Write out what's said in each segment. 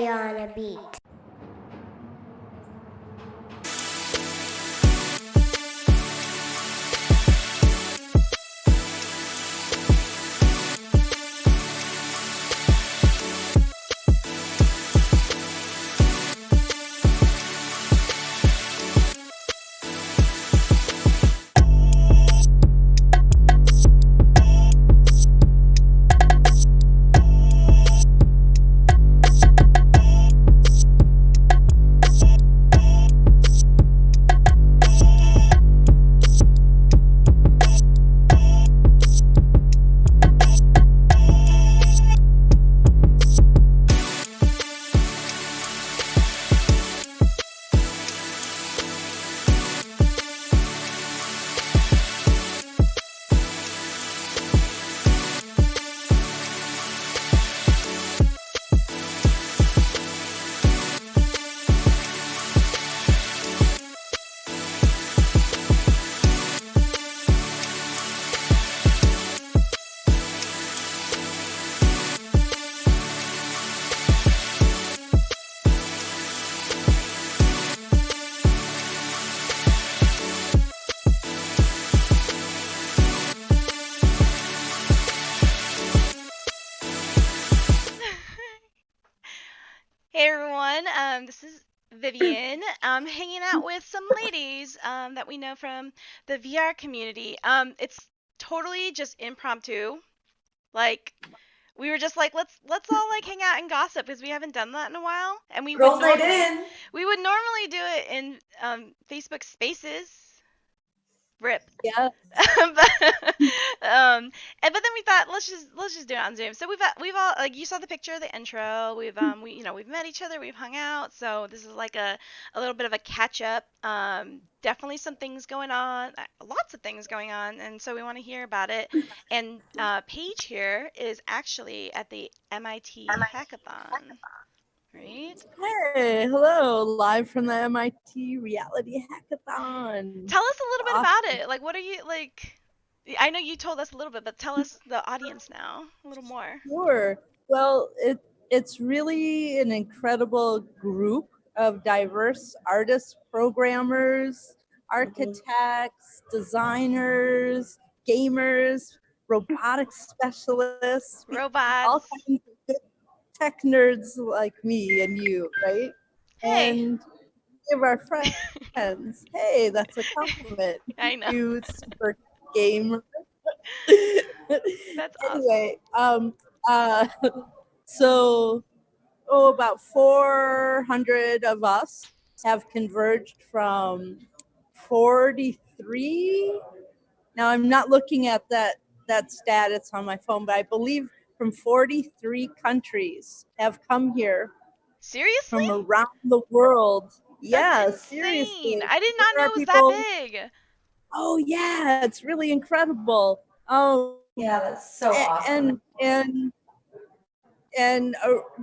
on a Beat. Hey everyone, this is Vivian. I'm hanging out with some ladies that we know from the VR community. It's totally just impromptu. Like we were just like, let's all like hang out and gossip because we haven't done that in a while, and Girls night in. we would normally do it in Facebook Spaces. Rip. Yeah. And but then we thought let's just do it on Zoom. So we've all like you saw the picture of the intro. We've met each other. We've hung out. So this is like a little bit of a catch up. Definitely some things going on. Lots of things going on, and so we want to hear about it. And Paige here is actually at the MIT Hackathon. Right? Hey, hello, live from the MIT Reality Hackathon. Tell us a little bit about it. Like, what are you like? I know you told us a little bit, but tell us the audience now a little more. Sure. Well, it's really an incredible group of diverse artists, programmers, architects, designers, gamers, robotics specialists, all Robots. kinds of good tech nerds like me and you, right? Hey. And give our friends. Hey, that's a compliment. I know. You super gamer. That's Anyway, so about 400 of us have converged from 43. Now I'm not looking at that stat, it's on my phone, but I believe from 43 countries have come here. Seriously? From around the world. Yeah, That's seriously. I did not know it was people, that big. Oh yeah, it's really incredible. Yeah, that's so awesome. And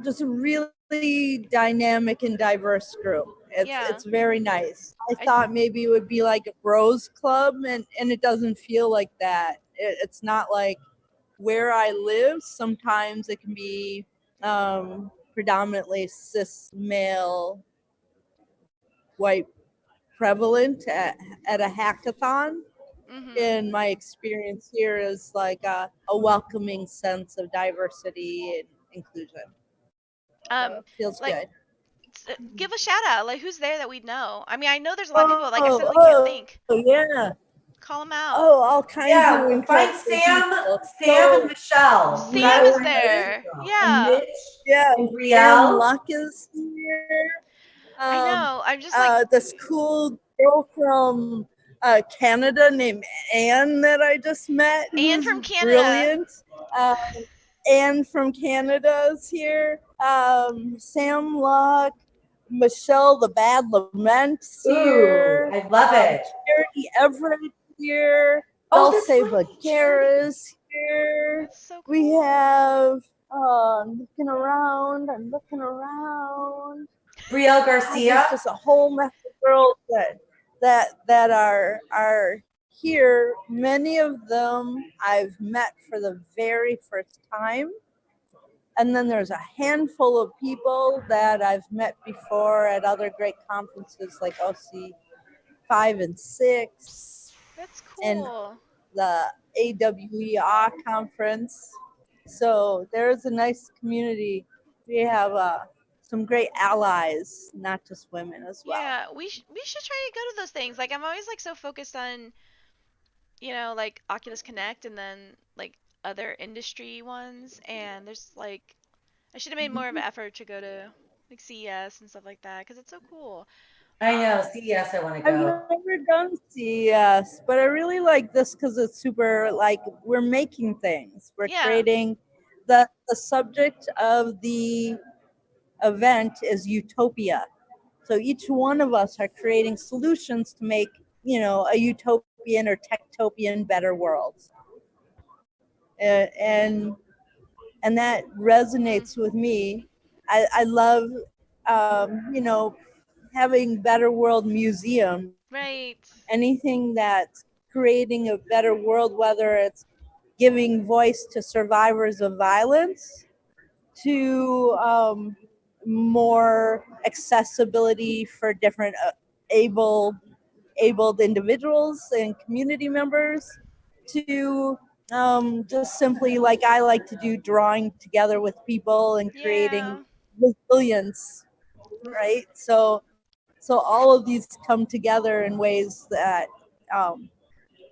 just a really dynamic and diverse group. It's very nice. I thought maybe it would be like a bros club, and it doesn't feel like that. It's not like where I live. Sometimes it can be predominantly cis male white prevalent at a hackathon. Mm-hmm. And my experience here is like a welcoming sense of diversity and inclusion. So it feels good. Give a shout out. Like, who's there that we'd know? I mean, I know there's a lot of people. Like I said, we can't think. Oh yeah. Call them out. Oh, all kinds of find Sam, people. and Michelle. Sam is there. Yeah. And Mitch. Yeah. And Brielle. Luck is here. I know. I'm just like this cool girl from Canada named Anne that I just met. Anne from Canada. Brilliant. Anne from Canada is here. Sam Luck, Michelle the Bad Lament's here. Ooh, I love it. Charity Everett here. Dulce Vaquera's here. So cool. We have I'm looking around. Brielle Garcia. Just a whole mess of girls that are here. Many of them I've met for the very first time. and then there's a handful of people that I've met before at other great conferences like OC 5 and 6 That's and cool. the AWER conference. So there's a nice community. We have some great allies, not just women as well. Yeah, we should try to go to those things. Like I'm always like so focused on, like Oculus Connect and then like other industry ones, and there's like I should have made more of an effort to go to like CES and stuff like that because it's so cool. I know, CES, I want to I've go. never done CES, but I really like this because it's super like we're making things. We're Yeah, creating the subject of the event is utopia. So each one of us are creating solutions to make, a utopian or techtopian better world. And and that resonates with me. I love having better world museums, right. anything that's creating a better world, whether it's giving voice to survivors of violence, to more accessibility for different abled individuals and community members, to just simply like I like to do, drawing together with people and creating Yeah. resilience, right? So all of these come together in ways that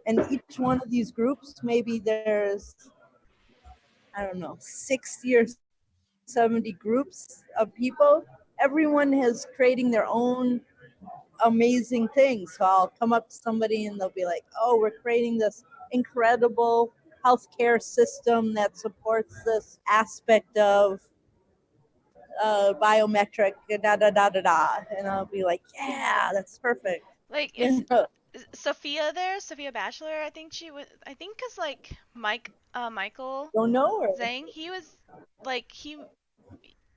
and each one of these groups, maybe there's, I don't know, 60 or 70 groups of people. Everyone is creating their own amazing things. So I'll come up to somebody and they'll be like, oh, we're creating this incredible healthcare system that supports this aspect of biometric, da da da da da. And I'll be like, yeah, that's perfect. Like You know, is Sophia there? Sophia Bachelor, I think she was. I think cause like Michael don't know her. Zhang, he was like he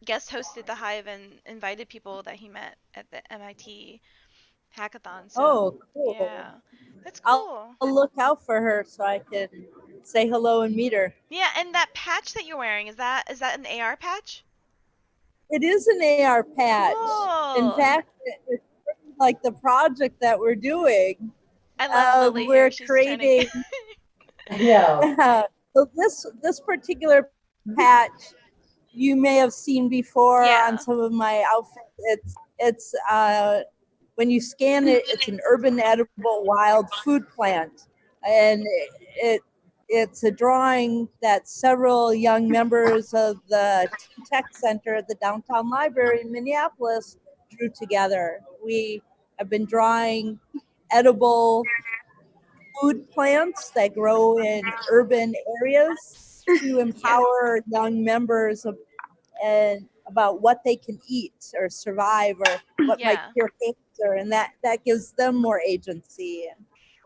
guest hosted the Hive and invited people that he met at the MIT hackathon. So Oh, cool. yeah, that's I'll, cool. I'll look out for her so I can say hello and meet her. Yeah, and that patch that you're wearing, is that an AR patch? It is an AR patch. In Cool. fact, it's like the project that we're doing. I love Lily here. We're She's trying to creating. I know. So this particular patch you may have seen before on Yeah. some of my outfits. It's when you scan it, it's an urban edible wild food plant, and it's a drawing that several young members of the Tech Center at the Downtown Library in Minneapolis drew together. We have been drawing edible food plants that grow in urban areas to Yeah. empower young members and about what they can eat or survive or what might Yeah. cure cancer, and that gives them more agency. And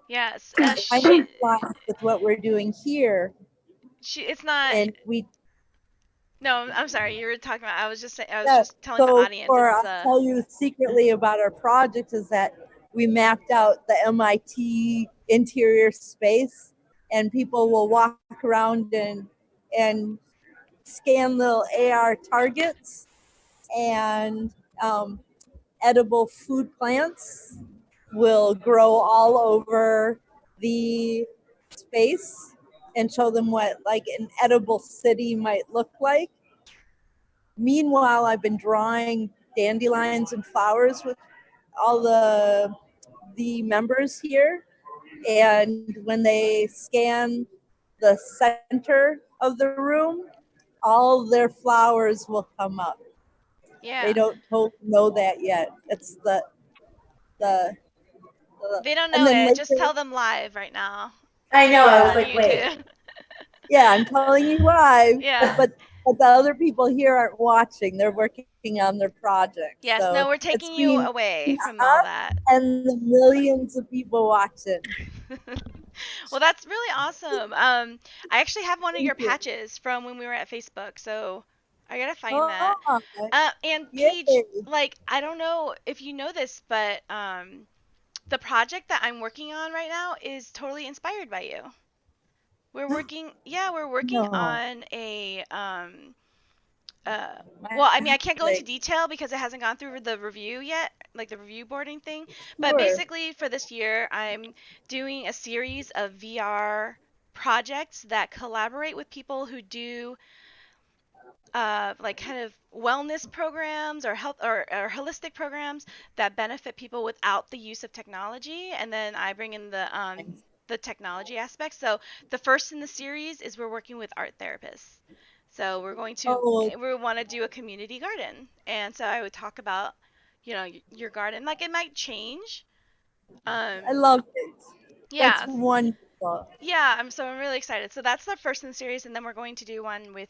Yes. kind of aligns with what we're doing here. It's not. And we No, I'm sorry. You were talking about. I was yeah, just telling the so audience. for It's I'll tell you secretly about our project is that we mapped out the MIT interior space, and people will walk around and scan little AR targets and edible food plants will grow all over the space and show them what like an edible city might look like. Meanwhile, I've been drawing dandelions and flowers with all the members here, and when they scan the center of the room, all their flowers will come up. They yeah. don't know that yet. It's the They don't and know then it. Just later, tell them live right now I know. I was yeah, on like, wait. YouTube. yeah, I'm telling you live, Yeah. but the other people here aren't watching. They're working on their project. Yes. No, So we're it's taking you being away from all us that. and the millions of people watching. Well, that's really awesome. I actually have one of Thank your you. patches from when we were at Facebook, so I gotta find that. Oh, And yay. Paige, like, I don't know if you know this, but the project that I'm working on right now is totally inspired by you. Yeah, we're working No. on a well, I mean, I can't go into detail because it hasn't gone through the review yet, like the review boarding thing. But basically, for this year, I'm doing a series of VR projects that collaborate with people who do like kind of wellness programs or health or holistic programs that benefit people without the use of technology. And then I bring in the technology aspect. So the first in the series is we're working with art therapists. So we're going to we want to do a community garden, and so I would talk about, your garden. Like it might change. I love it. Yeah. That's wonderful. Yeah, I'm really excited. So that's the first in the series, and then we're going to do one with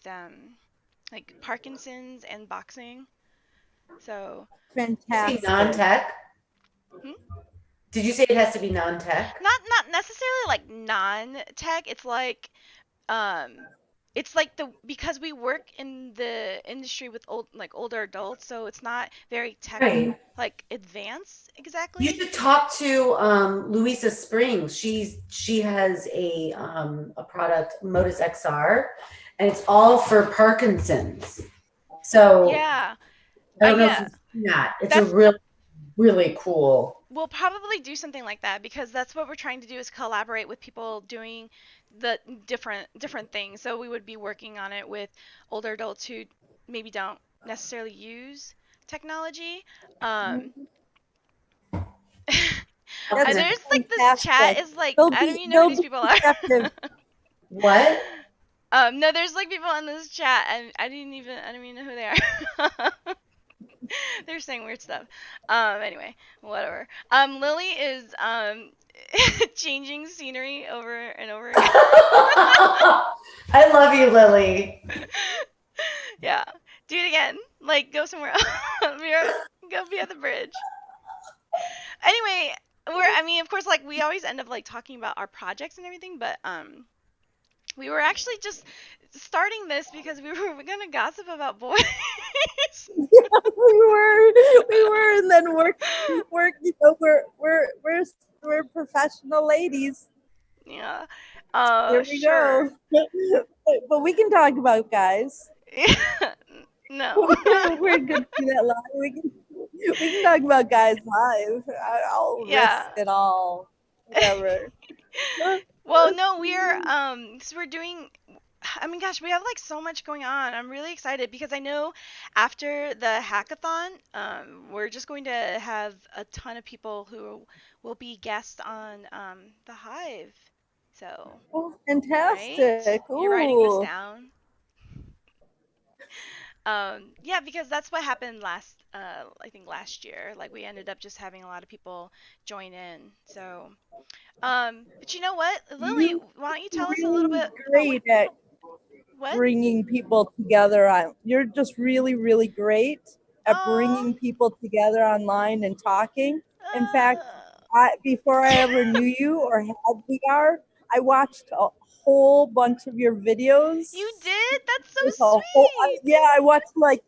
like Parkinson's and boxing. So fantastic. Non-tech. Hmm? Did you say it has to be non-tech? Not necessarily like non-tech. It's like because we work in the industry with older adults, so it's not very tech like advanced exactly. You should talk to Louisa Springs. She has a product, Modus XR, and it's all for Parkinson's. So yeah, I don't know if you've seen that. It's a really cool. We'll probably do something like that because that's what we're trying to do is collaborate with people doing the different things. So we would be working on it with older adults who maybe don't necessarily use technology. There's like this chat is like I don't even know who these people are. What? No, there's like people in this chat and I don't even know who they are. They're saying weird stuff. Anyway, whatever. Lily is changing scenery over and over again. I love you, Lily. Yeah. Do it again. Like go somewhere else. Go be at the bridge. Anyway, of course, like we always end up like talking about our projects and everything, but we were actually just starting this because we were gonna gossip about boys. Yeah, we were, and then we're we're professional ladies. Yeah. Here we go. But we can talk about guys. No. We're good to do that live. We can talk about guys live. I'll risk it all. Whatever. Well, no, so we're doing. I mean, gosh, we have like so much going on. I'm really excited because I know after the hackathon, we're just going to have a ton of people who will be guests on the Hive. So. Fantastic! Right? You're writing this down. Yeah, because that's what happened I think last year. Like we ended up just having a lot of people join in. So, but you know what, Lily, why don't you tell us a little bit? Great at bringing people together. You're just really, really great at bringing people together online and talking. In fact, before I ever knew you or had VR, I watched a whole bunch of your videos. You did? That's so sweet. I watched like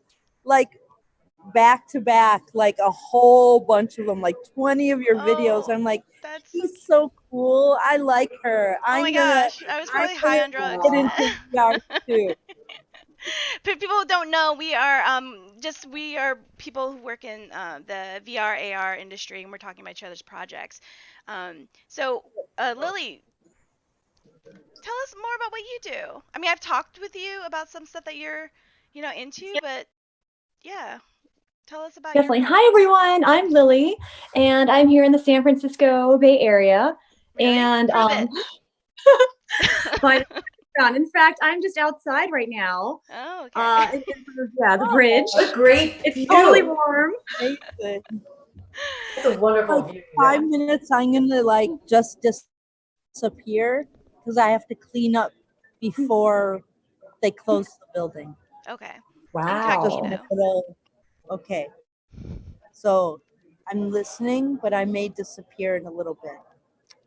back to back, like a whole bunch of them, like 20 of your videos. I'm like, she's so cool. I like her. Oh my gosh, I was probably high on drugs. Get into VR too. People don't know we are people who work in the VR AR industry, and we're talking about each other's projects. So Lily, tell us more about what you do. I mean, I've talked with you about some stuff that you're, into, but yeah, tell us about. Definitely. Hi everyone, I'm Lily, and I'm here in the San Francisco Bay Area. Really? And in fact, I'm just outside right now. Oh, okay. The bridge. What a great It's view. totally warm. It's a wonderful view. 5 minutes, I'm gonna just disappear because I have to clean up before they close the building. Okay. Wow. Okay. So I'm listening, but I may disappear in a little bit.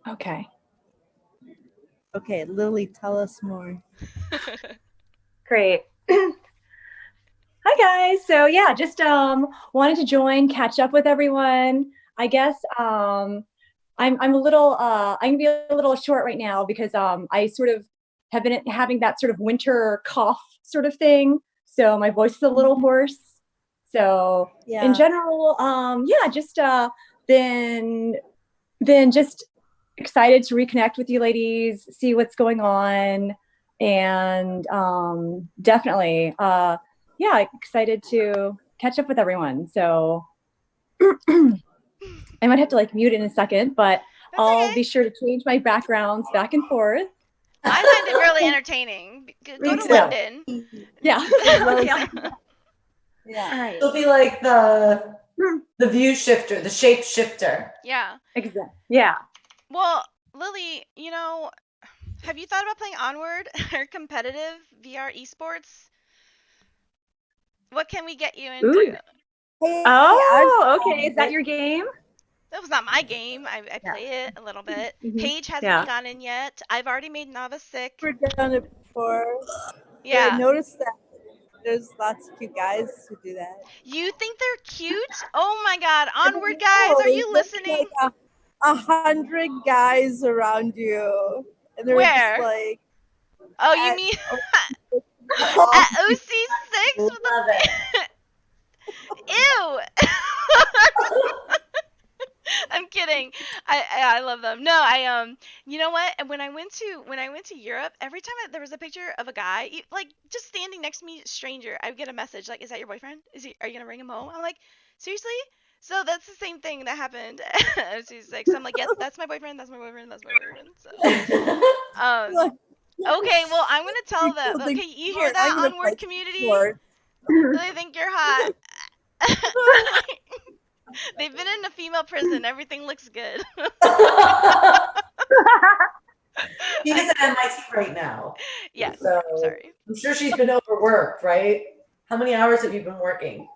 Okay. Okay, Lily, tell us more. Great. Hi guys. So yeah, just wanted to join, catch up with everyone. I guess I'm a little I'm gonna be a little short right now because I sort of have been having that sort of winter cough sort of thing. so my voice is a little hoarse. So in Yeah. general, yeah, just been just excited to reconnect with you ladies, see what's going on, and definitely, yeah, excited to catch up with everyone. So I might have to like mute in a second, but That's I'll okay. be sure to change my backgrounds back and forth. I find it really entertaining. Go Me to too. London. Yeah. Yeah. Yeah. All right. It'll be like the view shifter, the shape shifter. Yeah. Exactly. Yeah. Well, Lily, you know, have you thought about playing Onward or competitive VR esports? What can we get you into? Ooh. Hey, Oh, okay. Is that your game? That was not my game. I Yeah. play it a little bit. Mhm. Paige hasn't Yeah. gotten in yet. I've already made Nava sick. I've never done it before. Yeah. I noticed that there's lots of cute guys who do that. You think they're cute? Oh my god. Onward guys, are you There's listening? like 100 guys around you, and they're Where? just like Oh, you at- mean Oh, at OC6 with love the it. Ew. I'm kidding. I love them. No, you know what? When I went to Europe, every time there was a picture of a guy, like just standing next to me, stranger, I would get a message like, "Is that your boyfriend? Are you gonna bring him home?" I'm like, seriously? So that's the same thing that happened at OC6. I'm like, yes, that's my boyfriend. That's my boyfriend. That's my boyfriend. So, Look, okay, well, I'm gonna tell them. Because they Okay, you hear I'm that, gonna play Onward community? sports. They think you're hot. They've been in a female prison. Everything looks good. She is at MIT right now. Yes. So Sorry. I'm sure she's been overworked, right? How many hours have you been working?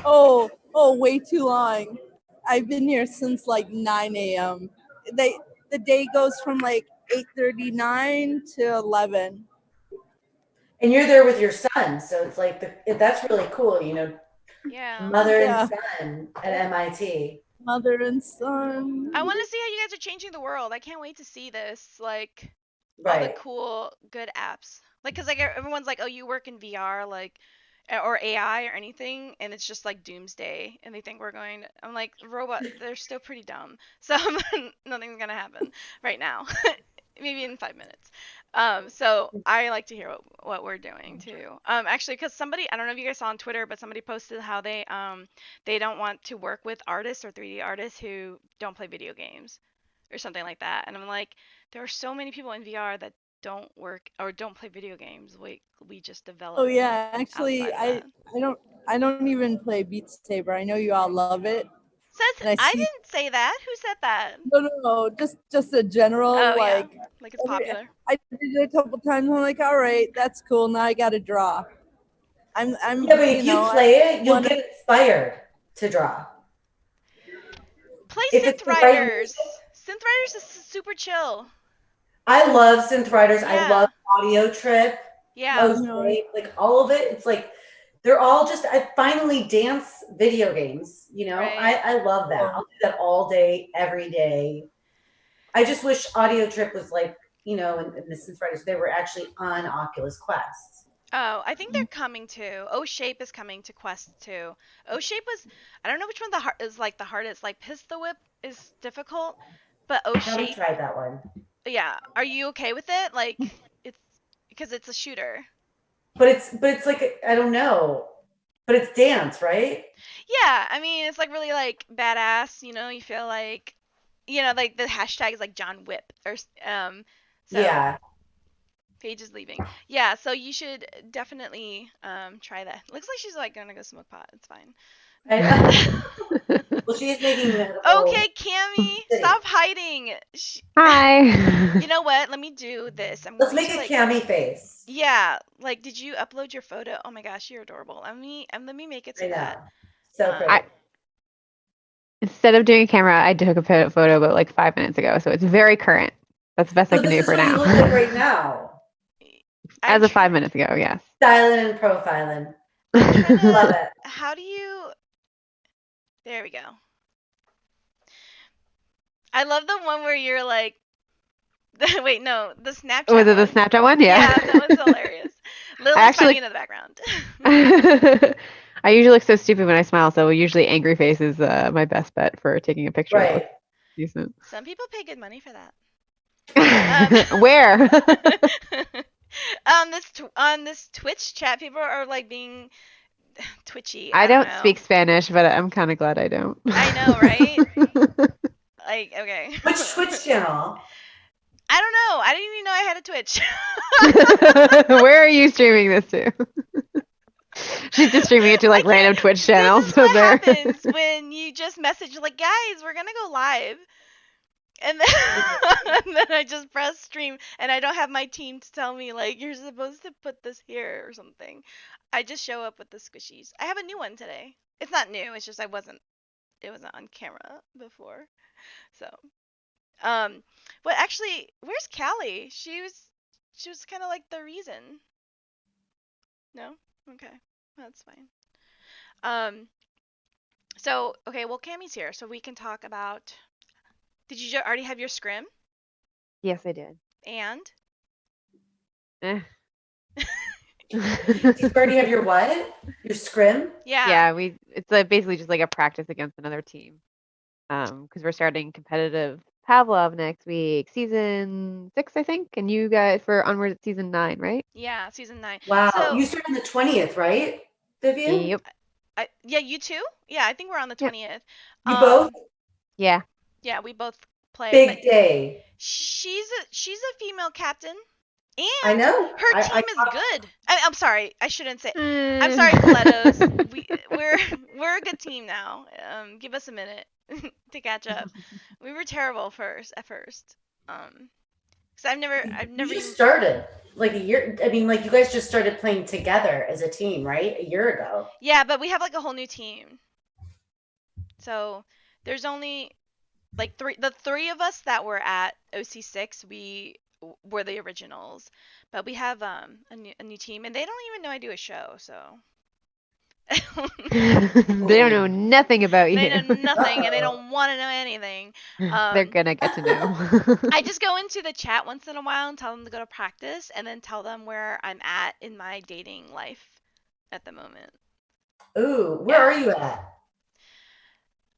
Oh, way too long. I've been here since like 9 a.m. The day goes from like 8:39 to 11. And you're there with your son, so it's like that's really cool, you know, Yeah. mother Yeah. and son at MIT. Mother and son. I want to see how you guys are changing the world. I can't wait to see this. Like all the Right. cool, good apps. Like, cause like everyone's like, oh, you work in VR, like, or AI or anything, and it's just like doomsday, and they think we're going. I'm like, robot. They're still pretty dumb. So nothing's gonna happen right now. Maybe in 5 minutes. So I like to hear what we're doing too. Actually, because somebody, I don't know if you guys saw on Twitter, but somebody posted how they don't want to work with artists or 3D artists who don't play video games or something like that. And I'm like, there are so many people in VR that don't work or don't play video games. We just develop. Oh yeah, actually outside of that. I don't even play Beat Saber. I know you all love it. And Says I see didn't say that. Who said that? no, just a general Oh yeah, like like it's popular. I did it a couple times. I'm like, all right, that's cool. Now I got to draw. I'm Yeah, but if you play it, you'll wanna- get inspired to draw. Play If Synth it's the right Riders. Synth Riders is super chill. I love Synth Riders. I Yeah. love Audio Trip. Yeah. Mostly, like all of it. It's like they're all just I finally dance video games. You know, Right. I love that. I'll do that all day, every day. I just wish Audio Trip was like, you know, and the Synth Riders, they were actually on Oculus Quest. Oh, I think they're coming too. O Shape is coming to Quest too. O Shape was, I don't know which one is like the hardest. Like Pistol Whip is difficult, but O I haven't Shape, tried that one. yeah. Are you okay with it? Like it's because it's a shooter. But it's like I don't know. But it's dance, right? Yeah, I mean it's like really like badass. You know, you feel like, you know, like the hashtag is like John Whip or So Yeah. Paige is leaving. Yeah, so you should definitely try that. Looks like she's like gonna go smoke pot. It's fine. Well, she is making Okay, Cammy, stop hiding. Hi. You know what? Let me do this. Let's make a Cammy face. Yeah, like did you upload your photo? Oh my gosh, you're adorable. Let me make it to that. So pretty. Instead of doing a camera, I took a photo about like 5 minutes ago, so it's very current. That's the best I can do for This is now. what you look like right now. As of 5 minutes ago, yes. Styling and profiling. Love it. How do you? There we go. I love the one where you're like, wait, no, the Snapchat. Was it the one. Snapchat one? Yeah. Yeah, that was hilarious. Lily's actually- fighting in the background. I usually look so stupid when I smile, so usually angry face is my best bet for taking a picture that Right. looks decent. Some people pay good money for that. Where? On this Twitch chat, people are like being twitchy. I don't don't know. speak Spanish, but I'm kind of glad I don't. I know, right? Like, okay. Which Twitch channel? I don't know. I didn't even know I had a Twitch. Where are you streaming this to? She's just streaming it to like I can't- random Twitch channels. This is So what there. happens when you just message like, guys, we're gonna go live. And then, and then I just press stream, and I don't have my team to tell me like you're supposed to put this here or something. I just show up with the squishies. I have a new one today. It's not new. It's just it wasn't on camera before. So, but actually, where's Callie? She was kind of like the reason. No, okay, that's fine. So okay, well, Cammy's here, so we can talk about. Did you already have your scrim? Yes, I did. And Eh. You already have your what? Your scrim? yeah. Yeah, it's basically just like a practice against another team. Because we're starting competitive Pavlov next week, season 6, I think, and you guys for onward at season 9, right? Yeah, season 9. Wow. So, You start on the 20th, right, Vivian? Yep. yeah, you too? Yeah, I think we're on the Yep. 20th. You both? Yeah. Yeah, we both play. Big But day. she's a female captain, and I know. her team is I- good. I'm sorry, I shouldn't say. I'm I'm sorry, Colettos. We're a good team now. Give us a minute to catch up. We were terrible at first. Because I've never You even. just started like a year. I mean, like you guys just started playing together as a team, right? A year ago. Yeah, but we have like a whole new team. So there's only like the three of us that were at OC6. We were the originals, but we have a new team, and they don't even know I do a show. So They don't know nothing about you. they know nothing, and they don't want to know anything. They're gonna get to know. I just go into the chat once in a while and tell them to go to practice, and then tell them where I'm at in my dating life at the moment. Ooh, where are you at?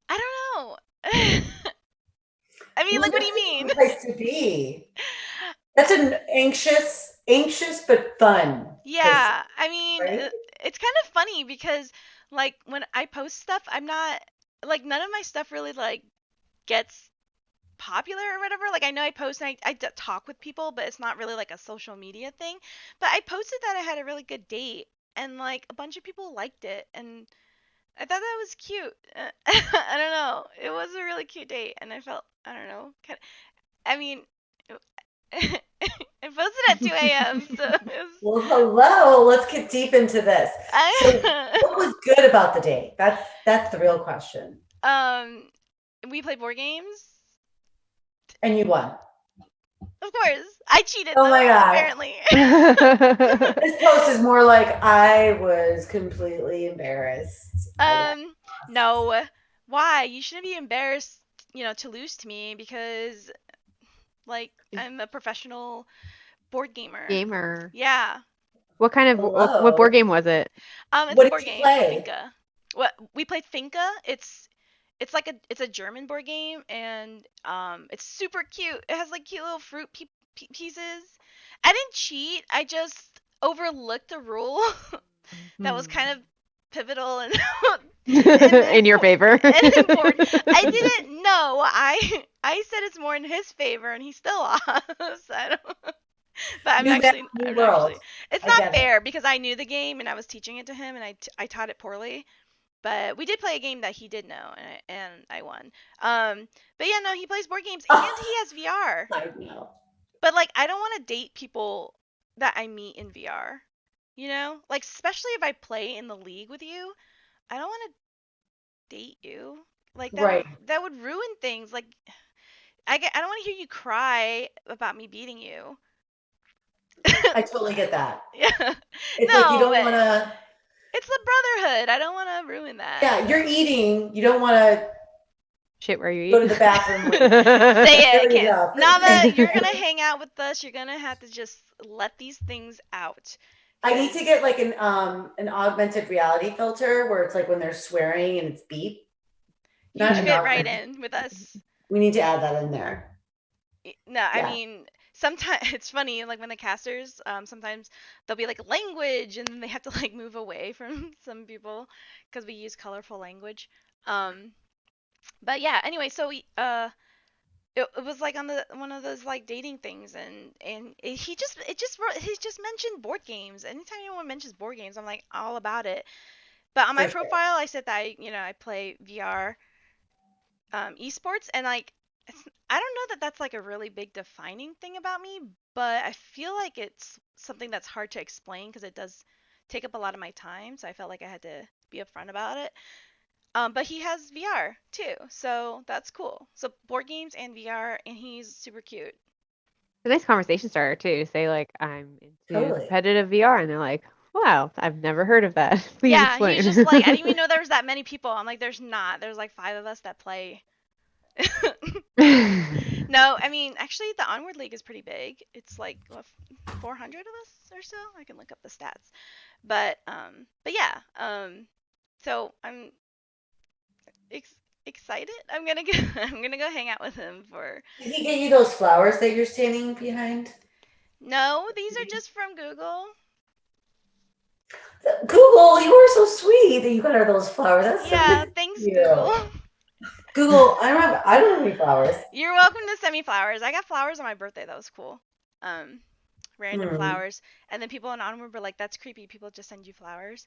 I don't know. I mean, like, what do you mean? That's a place to be. That's an anxious but fun. Yeah, I mean, right? it's kind of funny because, like, when I post stuff, I'm not like none of my stuff really like gets popular or whatever. Like, I know I post and I talk with people, but it's not really like a social media thing. But I posted that I had a really good date, and like a bunch of people liked it, and I thought that was cute. I don't know. It was a really cute date, and I felt, I don't know, kind of, I mean, I posted at 2 a.m. So it was, Well, hello. Let's get deep into this. So, what was good about the date? That's the real question. we play board games. And you won. Of course, I cheated. Oh though, my God. Apparently. This post is more like I was completely embarrassed. No. Why? You shouldn't be embarrassed, to lose to me because, like, I'm a professional board gamer. Gamer. Yeah. What kind of what board game was it? It's What a board did you game. play? Finca. What we played Finca. It's like it's a German board game, and it's super cute. It has like cute little fruit pieces. I didn't cheat. I just overlooked a rule that was kind of pivotal and In your favor. and important. I didn't know. I said it's more in his favor, and he still lost. I don't. But I'm New map, actually, new I'm world. actually. It's I not get it. fair because I knew the game and I was teaching it to him, and I taught it poorly. But we did play a game that he did know, and I won. But yeah, no, he plays board games and he has VR. I know. But like, I don't want to date people that I meet in VR. Like especially if I play in the league with you, I don't want to date you. Like that, Right. that would ruin things. Like, I don't want to hear you cry about me beating you. I totally get that. Yeah. It's No, like you don't but want to. it's the brotherhood. I don't want to ruin that. Yeah, you're eating. You don't want to Shit where you eat. go to the bathroom. Say it. There you Can't. go. Nava, you're gonna hang out with us. You're gonna have to just let these things out. I need to get like an augmented reality filter where it's like when they're swearing and it's beep. You Not should an fit right augmented- in with us. We need to add that in there. No, I Yeah. mean, sometimes it's funny, like when the casters, sometimes they'll be like language, and then they have to like move away from some people because we use colorful language. But yeah, anyway, so it was like on the one of those like dating things, and he just mentioned board games. Anytime anyone mentions board games, I'm like all about it. But on my For sure. profile, I said that I play VR esports, and like I don't know that that's like a really big defining thing about me, but I feel like it's something that's hard to explain because it does take up a lot of my time, so I felt like I had to be upfront about it. But he has VR too, so that's cool. So board games and VR, and he's super cute. It's a nice conversation starter too. To say like I'm into Totally. competitive VR, and they're like, "Wow, I've never heard of that." Please Yeah, explain. he's just like, I didn't even know there was that many people. I'm like, there's not. There's like 5 of us that play. No, I mean, actually, the Onward League is pretty big. It's like what, 400 of us or so. I can look up the stats, but yeah, so I'm excited. I'm gonna go. I'm gonna go hang out with him for. Did he get you those flowers that you're standing behind? No, these are just from Google. Google, you were so sweet that you got her those flowers. That's so Yeah, nice of thanks, you. Google. Google, I don't have any flowers. You're welcome to send me flowers. I got flowers on my birthday. That was cool. Random flowers. And then people on Onward were like, "That's creepy. People just send you flowers."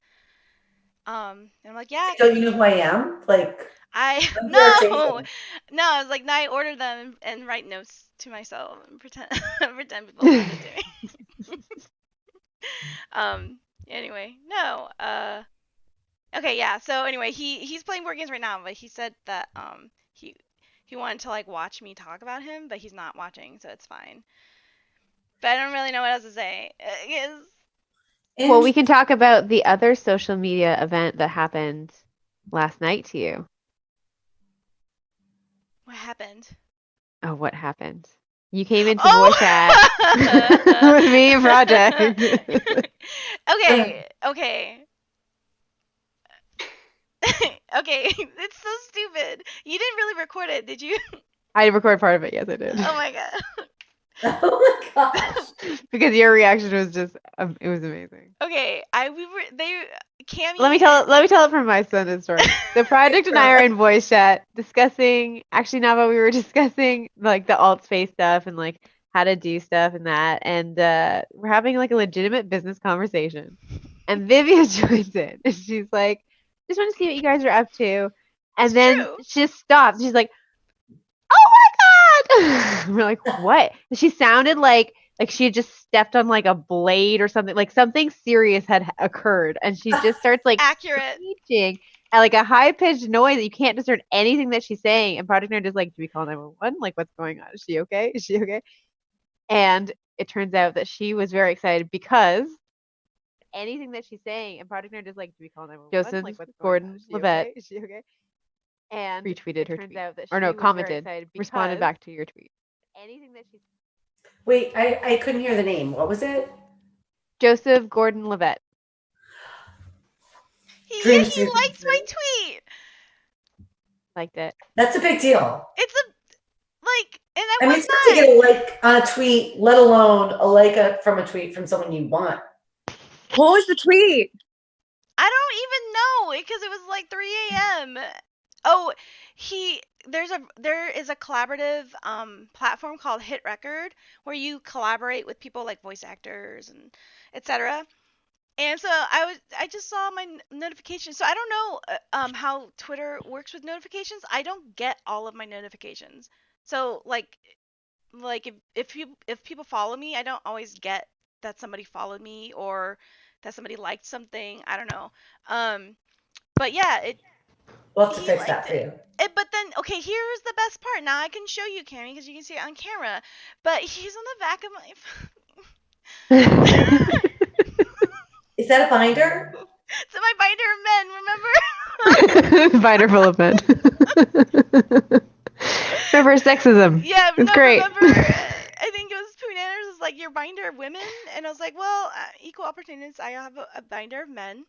And I'm like, "Yeah." Don't you know who I am? Like, I I'm no, Jason. no. I was like, no. I order them and write notes to myself and pretend pretend people send it to me. Anyway, no. Okay, yeah. So anyway, he's playing board games right now, but he said that he wanted to like watch me talk about him, but he's not watching, so it's fine. But I don't really know what else to say. Well, we can talk about the other social media event that happened last night to you. What happened? Oh, what happened? You came into voice chat with me and Project. Okay. Okay, it's so stupid. You didn't really record it, did you? I recorded part of it. Yes, I did. Oh my god. Oh my gosh. Because your reaction was just, it was amazing. Okay, Cammy. Let me tell it from my side of the story. The project and I are in voice chat discussing, actually Nava, we were discussing like the alt space stuff and like how to do stuff and that. And we're having like a legitimate business conversation. And Vivian joins in and she's like, just want to see what you guys are up to. And It's then true. she just stops. She's like, oh my God. We're like, what? And she sounded like she had just stepped on like a blade or something, like something serious had occurred. And she just starts like Accurate. screeching at like a high pitched noise that you can't discern anything that she's saying. And Project Nerd is like, do we call 911? Like, what's going on? Is she okay? Is she okay? And it turns out that she was very excited because anything that she's saying, and Project Nerd is like, do we call 911? Joseph Like, what's Gordon Levitt Is she okay? And retweeted her turns tweet. out that Or she no, was very commented, excited responded because back to your tweet. anything that she's Wait, I couldn't hear the name. What was it? Joseph Gordon Levitt. he Dream likes my tweet. Liked it. That's a big deal. It's a like, and I mean, it's hard to get a like on a tweet, let alone a like from a tweet from someone you want. What was the tweet? I don't even know because it was like 3 a.m. Oh, there is a collaborative platform called Hit Record where you collaborate with people like voice actors and etc. And so I just saw my notifications. So I don't know how Twitter works with notifications. I don't get all of my notifications. So like if people follow me, I don't always get that somebody followed me or that somebody liked something. I don't know. But yeah, We'll have to he fix that liked for you. But then, okay, here's the best part. Now I can show you, Cammy, because you can see it on camera. But he's on the back of my. Is that a binder? It's in my binder of men. Remember? Binder full of men. Remember sexism. Yeah, it's no, great. remember? I think it was Pooh Nanners was like, your binder of women, and I was like, well, equal opportunities. I have a binder of men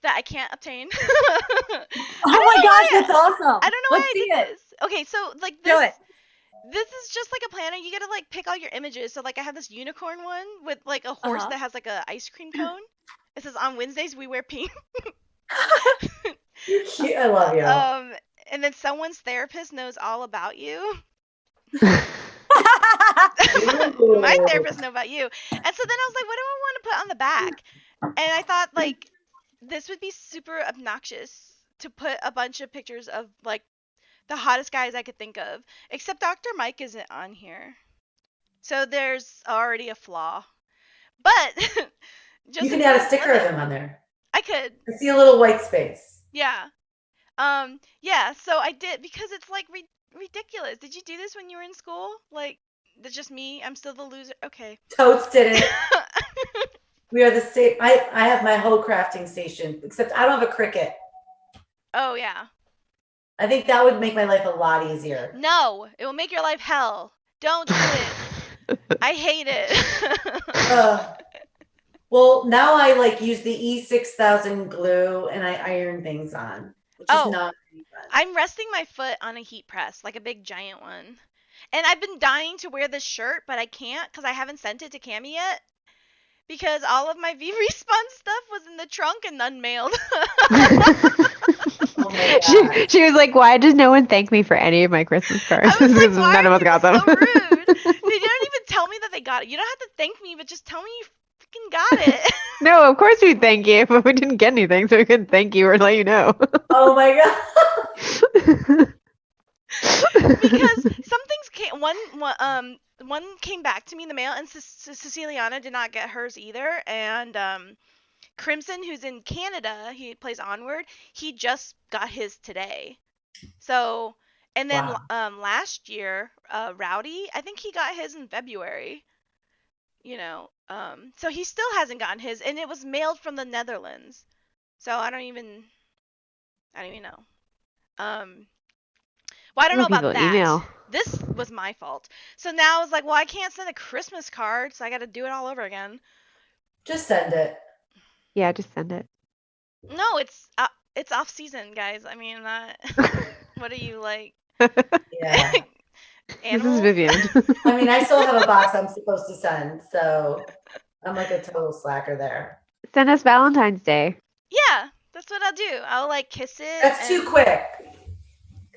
that I can't obtain. Oh my gosh, that's awesome. I don't know why Let's I see did it. this. Okay, so like Do it. this is just like a planner. You gotta like pick all your images. So like I have this unicorn one with like a horse that has like a ice cream cone. It says on Wednesdays we wear pink. You're cute. I love you. And then someone's therapist knows all about you. My therapist know about you. And so then I was like, what do I want to put on the back? And I thought like this would be super obnoxious to put a bunch of pictures of like the hottest guys I could think of. Except Dr. Mike isn't on here. So there's already a flaw. But just you can add a sticker of him on there. I could. I see a little white space. Yeah. Yeah, so I did because it's like ridiculous. Did you do this when you were in school? Like, that's just me. I'm still the loser. Okay. Totes did it. We are the same. I have my whole crafting station, except I don't have a Cricut. Oh, yeah. I think that would make my life a lot easier. No, it will make your life hell. Don't do it. I hate it. Well, now I like use the E6000 glue and I iron things on, which is not really fun. I'm resting my foot on a heat press, like a big giant one. And I've been dying to wear this shirt, but I can't because I haven't sent it to Cami yet. Because all of my V Respawn stuff was in the trunk and unmailed. Oh my God. She was like, why does no one thank me for any of my Christmas cards? I was like, Because none of us got them. so rude. They didn't even tell me that they got it. You don't have to thank me, but just tell me you freaking got it. No, of course we thank you, but we didn't get anything, so we couldn't thank you or let you know. Oh my God. Because some things came, one came back to me in the mail, and Ceciliana did not get hers either. And Crimson, who's in Canada, he plays Onward, he just got his today. So, and then last year, Rowdy, I think he got his in February. You know, so he still hasn't gotten his, and it was mailed from the Netherlands. So I don't even know. Well, I don't know about that. Email. This was my fault. So now I was like, well, I can't send a Christmas card, so I got to do it all over again. Just send it. Yeah, just send it. No, it's off season, guys. I mean, what are you like? Yeah. This is Vivian. I mean, I still have a box I'm supposed to send, so I'm like a total slacker there. Send us Valentine's Day. Yeah, that's what I'll do. I'll like kiss it. That's too quick.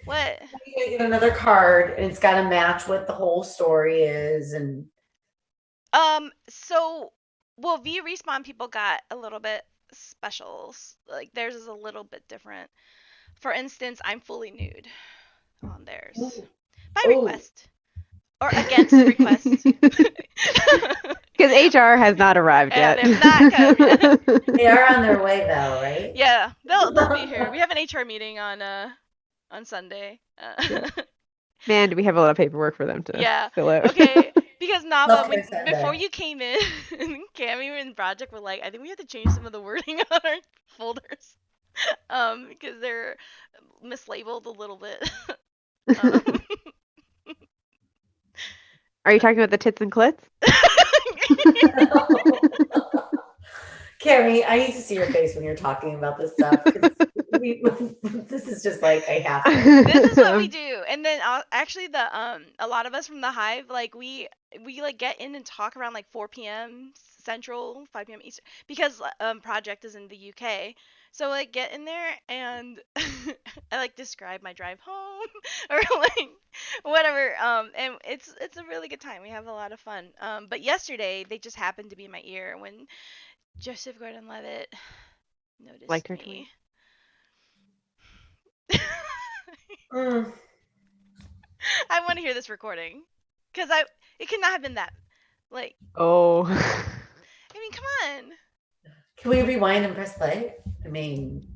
What? You gotta get another card, and it's got to match what the whole story is, and So, well, V Respawn people got a little bit specials. Like theirs is a little bit different. For instance, I'm fully nude on theirs. By request. Or against request. Because HR has not arrived yet. They've not come yet. they are on their way though, right? Yeah, they'll be here. We have an HR meeting on Sunday. Man, do we have a lot of paperwork for them to fill out. Okay, because Nava, Okay, Sunday. before you came in, Cammy and Project were like, I think we have to change some of the wording on our folders. Because they're mislabeled a little bit. Are you talking about the tits and clits? Carrie, I need to see your face when you're talking about this stuff. This is just like I have to. This is what we do, and then actually a lot of us from the Hive, like we like get in and talk around like 4 p.m. Central, 5 p.m. Eastern, because Project is in the UK. So like get in there and I like describe my drive home or like whatever. And it's a really good time. We have a lot of fun. But yesterday they just happened to be in my ear when Joseph Gordon-Levitt noticed Liked her me. Mm. I want to hear this recording because it cannot have been that like. Oh. I mean, come on. Can we rewind and press play? I mean,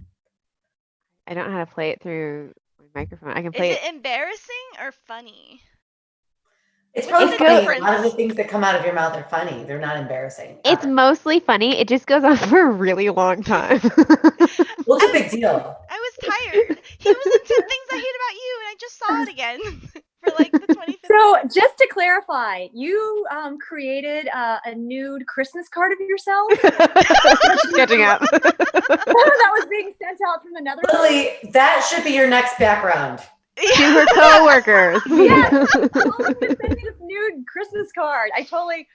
I don't know how to play it through my microphone. I can play Is it embarrassing or funny? it's What's probably the funny. A difference? lot of the things that come out of your mouth are funny. They're not embarrassing. It's mostly funny. It just goes on for a really long time. Well, it's a big deal. I was tired. He was into things I hate about you, and I just saw it again for for like the 25th. So just to clarify, you created a nude Christmas card of yourself Catching up. that was being sent out from the Netherlands. Lily, that should be your next background. To her coworkers. Yes, I told them to send me this nude Christmas card. I totally, it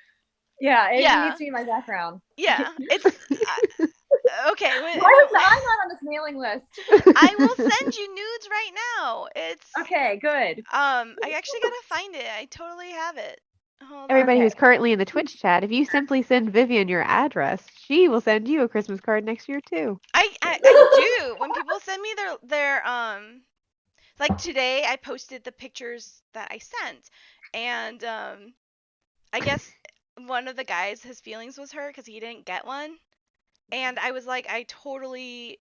Yeah. needs to be my background. Yeah, it's okay. Why was I not on this mailing list? I will send you nudes right now. It's Okay, good. I actually gotta find it. I totally have it. Hold on. Everybody who's Okay. currently in the Twitch chat, if you simply send Vivian your address, she will send you a Christmas card next year too. I do. When people send me their like today I posted the pictures that I sent, and I guess one of the guys, his feelings was hurt because he didn't get one, and I was like, I totally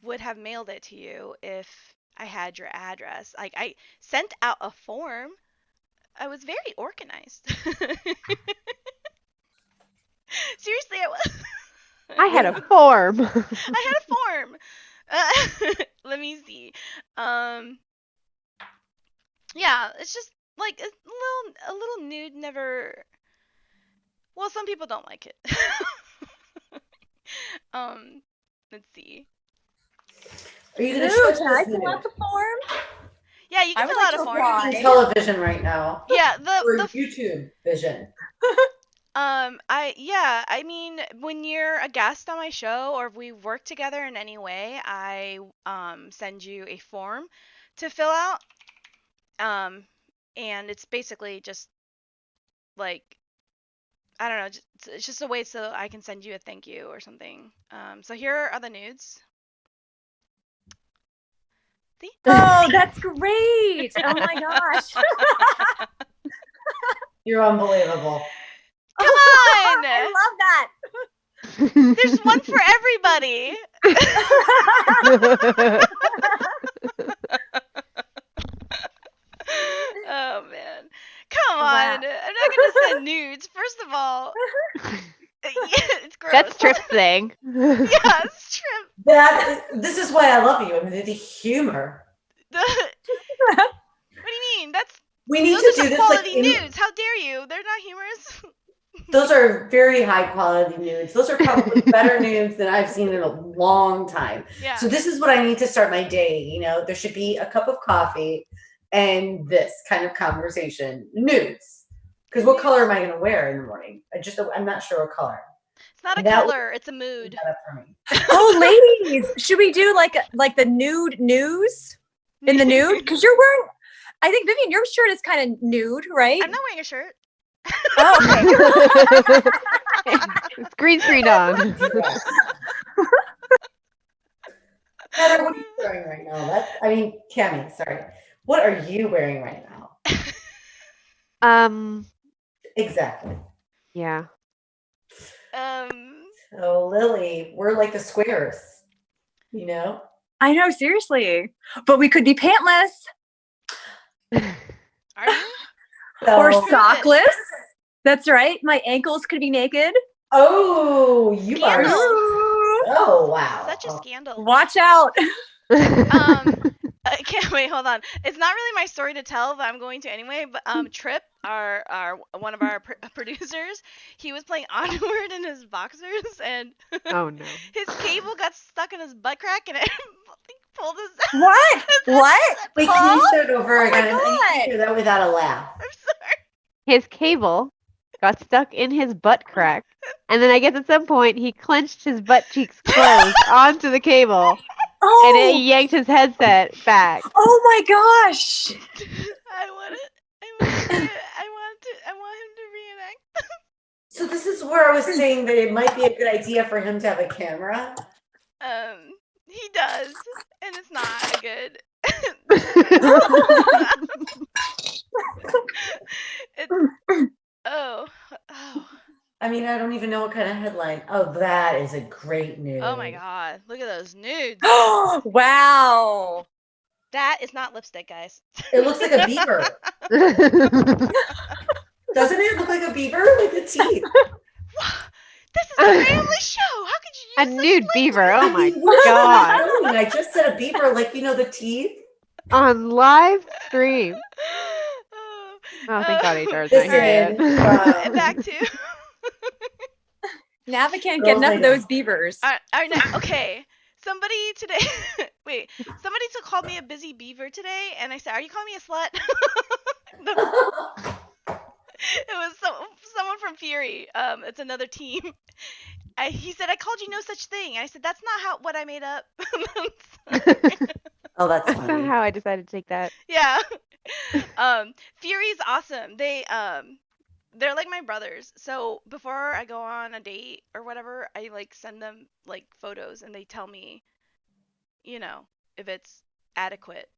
would have mailed it to you if I had your address. Like I sent out a form. I was very organized. Seriously, I was. I had a form. I had a form. Let me see. Yeah, it's just like a little nude never. Well, some people don't like it. Let's see. Are you going to Ooh, show can I us fill out the form? Yeah, you I can would fill like out a to form. apply. on television right now? Yeah, Or the YouTube vision. I mean, when you're a guest on my show or if we work together in any way, I send you a form to fill out. And it's basically just like, I don't know, it's just a way so I can send you a thank you or something. So here are the nudes. See? Oh, that's great. Oh my gosh. You're unbelievable. Come on! I love that. There's one for everybody. Oh man. Come Wow. on. I'm not gonna send nudes. First of all. Yeah, it's gross. That's Trip's thing. Yeah, it's Trip. This is why I love you. I mean, the humor. What do you mean? We need Those to are do some this quality like nudes. How dare you? They're not humorous. those are very high quality nudes. Those are probably better nudes than I've seen in a long time. Yeah. So this is what I need to start my day. You know, there should be a cup of coffee and this kind of conversation. Nudes. Because what color am I going to wear in the morning? I'm not sure what color. It's not a That color, it's a mood. Set up for me. Oh, ladies, should we do like the nude news in the nude? Because you're wearing, I think, Vivian, your shirt is kind of nude, right? I'm not wearing a shirt. Oh, okay. It's green screen on. Heather, what are you wearing right now? Cammie, sorry. What are you wearing right now? Exactly. Yeah. So Lily, we're like the squares, you know? I know, seriously. But we could be pantless Are you? or So- sockless. That's right. My ankles could be naked. Oh, you are. Scandal. Oh, wow. Such a scandal. Watch out. I can't wait. Hold on. It's not really my story to tell, but I'm going to anyway. But Trip, our one of our producers, he was playing Onward in his boxers, and Oh no. his cable got stuck in his butt crack, and it pulled his. What? What? Wait, can you start over Oh my again? I God. can't hear that without a laugh. I'm sorry. His cable got stuck in his butt crack, and then I guess at some point he clenched his butt cheeks closed onto the cable, and it Oh, yanked his headset back. oh my gosh. I want it. I want him to reenact. So this is where I was saying that it might be a good idea for him to have a camera. He does, and it's not good. Oh. I mean, I don't even know what kind of headline. Oh, that is a great news. Oh my god. Look at those nudes. Wow. That is not lipstick, guys. It looks like a beaver. Doesn't it look like a beaver? Like the teeth. This is a family show. How could you A use nude beaver. Oh my What god. am I doing? I just said a beaver, like, you know, the teeth. On live stream. Oh, thank God HR is not Listen, here yet. Back to. Nava can't Girls get enough I of know. those beavers. Okay. Somebody today. Wait. Somebody called me a busy beaver today, and I said, "Are you calling me a slut?" It was someone from Fury. It's another team. He said, "I called you no such thing." I said, "That's not what I made up." Oh, that's That's not funny. how I decided to take that. Yeah. Fury's awesome. They're like my brothers. So before I go on a date or whatever, I like send them like photos and they tell me, you know, if it's adequate.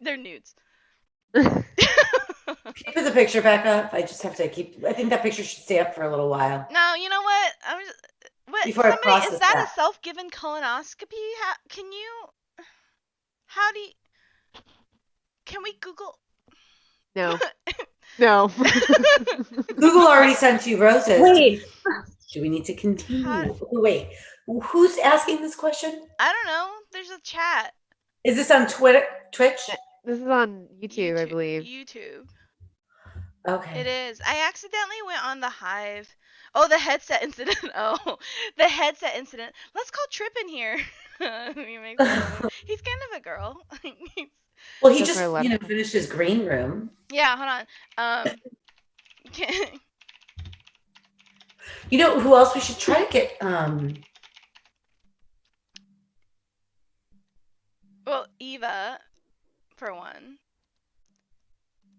They're nudes. Can you put the picture back up? I just have to keep. I think that picture should stay up for a little while No, you know what? What before I somebody process is that that. a self-given colonoscopy? How do you can we Google? No. No. Google already sent you roses. Wait, Do we need to continue? How- Wait, who's asking this question? I don't know. There's a chat. Is this on Twitter, Twitch? This is on YouTube, I believe. YouTube. Okay. It is. I accidentally went on the Hive. Oh, the headset incident. Oh, the headset incident. Let's call Trip in here. He makes fun of it. He's kind of a girl. Well, he Those just, are a lot of fun. finished his green room. Yeah, hold on. You know who else we should try to get? Well, Eva, for one,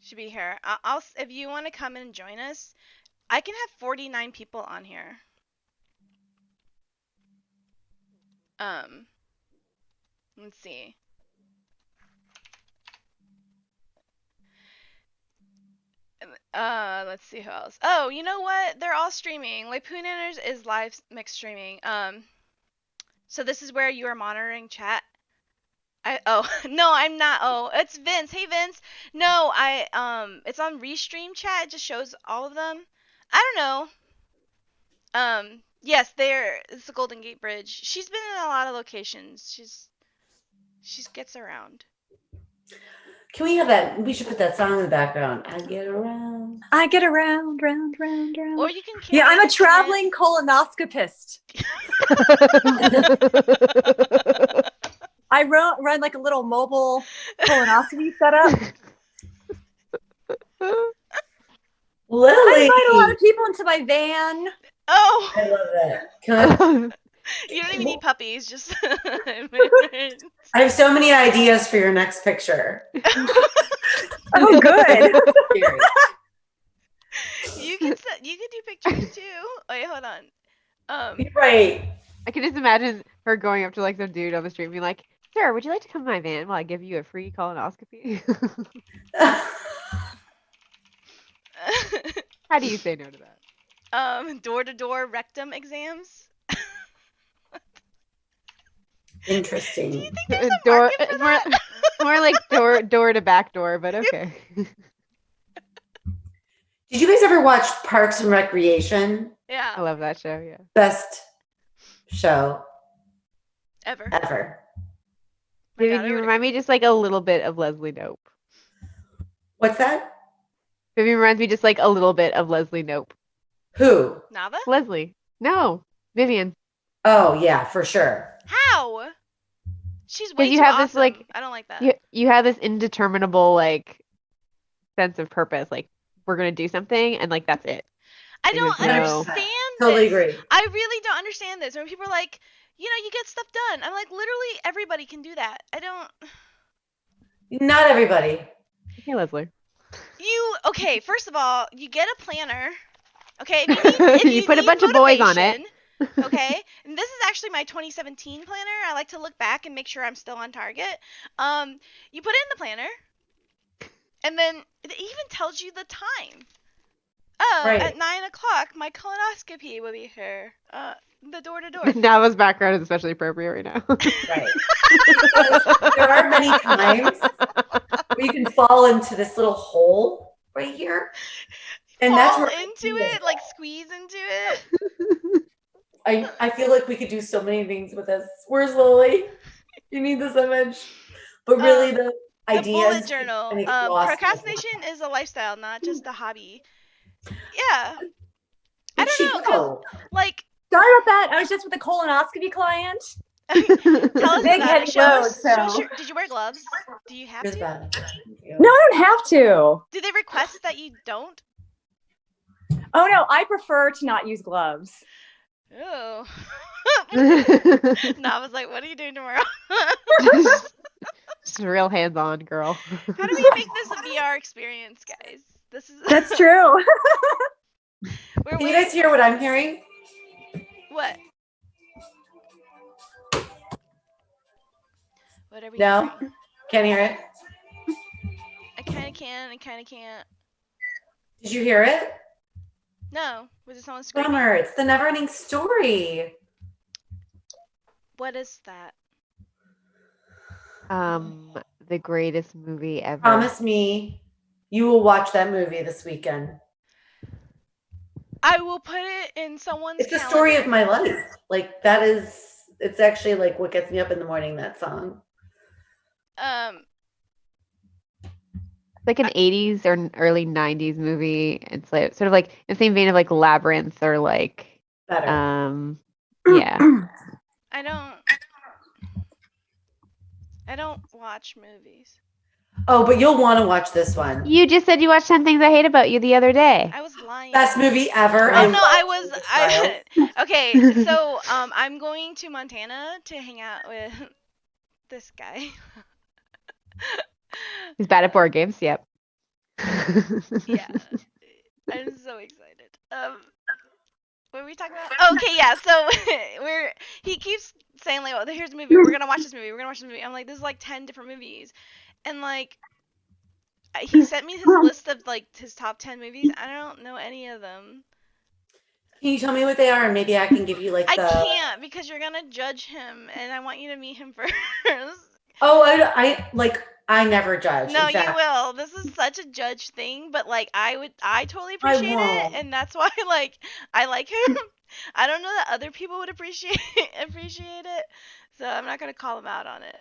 should be here. If you want to come and join us, I can have 49 people on here. Let's see. Let's see who else. Oh, you know what? They're all streaming. Laypoonanners is live mixed streaming. So this is where you are monitoring chat. No, I'm not. Oh, it's Vince. Hey Vince. No, it's on Restream chat. It just shows all of them. I don't know. Yes, it's the Golden Gate Bridge. She's been in a lot of locations. She gets around. Can we have that? We should put that song in the background. I get around. I get around, round, round, round. Or you can. Yeah, I'm a listen to it. traveling colonoscopist. I run like a little mobile colonoscopy setup. Lily. I invite a lot of people into my van. Oh, I love that. Can you don't even need puppies. Just. I have so many ideas for your next picture. Oh, good. You can do pictures too. Wait, hold on. You're right. I can just imagine her going up to like some dude on the street and being like, "Sir, would you like to come to my van while I give you a free colonoscopy?" How do you say no to that? Door-to-door rectum exams. Interesting. Do you think there's a Door, market for that? more like door to back door, but okay. Did you guys ever watch Parks and Recreation? Yeah. I love that show. Yeah. Best show Ever. ever. My Vivian, daughter you would remind me just like a little bit of Leslie Nope. What's that? Vivian reminds me just like a little bit of Leslie Nope. Who? Nava? Leslie. No. Vivian. Oh yeah, for sure. How? She's way you too have awesome. this, like, I don't like that. You have this indeterminable like sense of purpose. Like we're gonna do something and like that's it. I Like, don't there's no- understand Totally this. agree. I really don't understand this. When people are like, you get stuff done. I'm like, literally everybody can do that. I don't. Not everybody. Hey Leslie. Okay, first of all, you get a planner. Okay, if You put a need bunch of boys on it. motivation, Okay, and this is actually my 2017 planner. I like to look back and make sure I'm still on target. You put it in the planner, and then it even tells you the time. Oh, Right. at 9 o'clock, my colonoscopy will be here. The door to door. Nava's background is especially appropriate right now. Right. Because there are many times where you can fall into this little hole right here. And that's Fall where into it, like squeeze into it. I feel like we could do so many things with this. Where's Lily? You need this image. But really, the The idea bullet is journal. to get lost. Procrastination is a lifestyle, not just a hobby. Yeah. I Where'd she don't know, because, go? like, Sorry about that. I was just with a colonoscopy client. tell us big about heavy it. Show us. load, Show us so- did you wear gloves? Do you have Here's to? Beth. Thank you. No, I don't have to. Do they request that you don't? Oh no, I prefer to not use gloves. Ew. Nah, I was like, what are you doing tomorrow? Just real hands-on, girl. How do we make this a VR experience, guys? This is That's true. We're Can you guys hear what I'm hearing? What? What are we No? hearing? Can't hear it? I kind of can. I kind of can't. Did you hear it? No. Was it someone screaming? Bummer. It's the never-ending story. What is that? The greatest movie ever. Promise me you will watch that movie this weekend. I will put it in someone's It's the calendar. story of my life. Like, that is, it's actually like what gets me up in the morning, that song. It's like an 80s or an early 90s movie. It's like sort of like in the same vein of like Labyrinth or like Better. yeah. I don't watch movies. Oh, but you'll want to watch this one. You just said you watched 10 Things I Hate About You the other day. I was lying. Best movie ever. Oh no, I okay, so I'm going to Montana to hang out with this guy. He's bad at board games. Yep. Yeah. I'm so excited. What were we talking about? Okay, yeah. So he keeps saying like, "Oh, here's a movie. We're gonna watch this movie. We're gonna watch this movie." I'm like, "This is like 10 different movies," and like, he sent me his list of like his top 10 movies. I don't know any of them. Can you tell me what they are, and maybe I can give you like I the. can't because you're gonna judge him, and I want you to meet him first. Oh, I never judge. No, In fact, you will. This is such a judge thing, but like I totally appreciate it, won't. and that's why like I like him. I don't know that other people would appreciate it, so I'm not gonna call him out on it.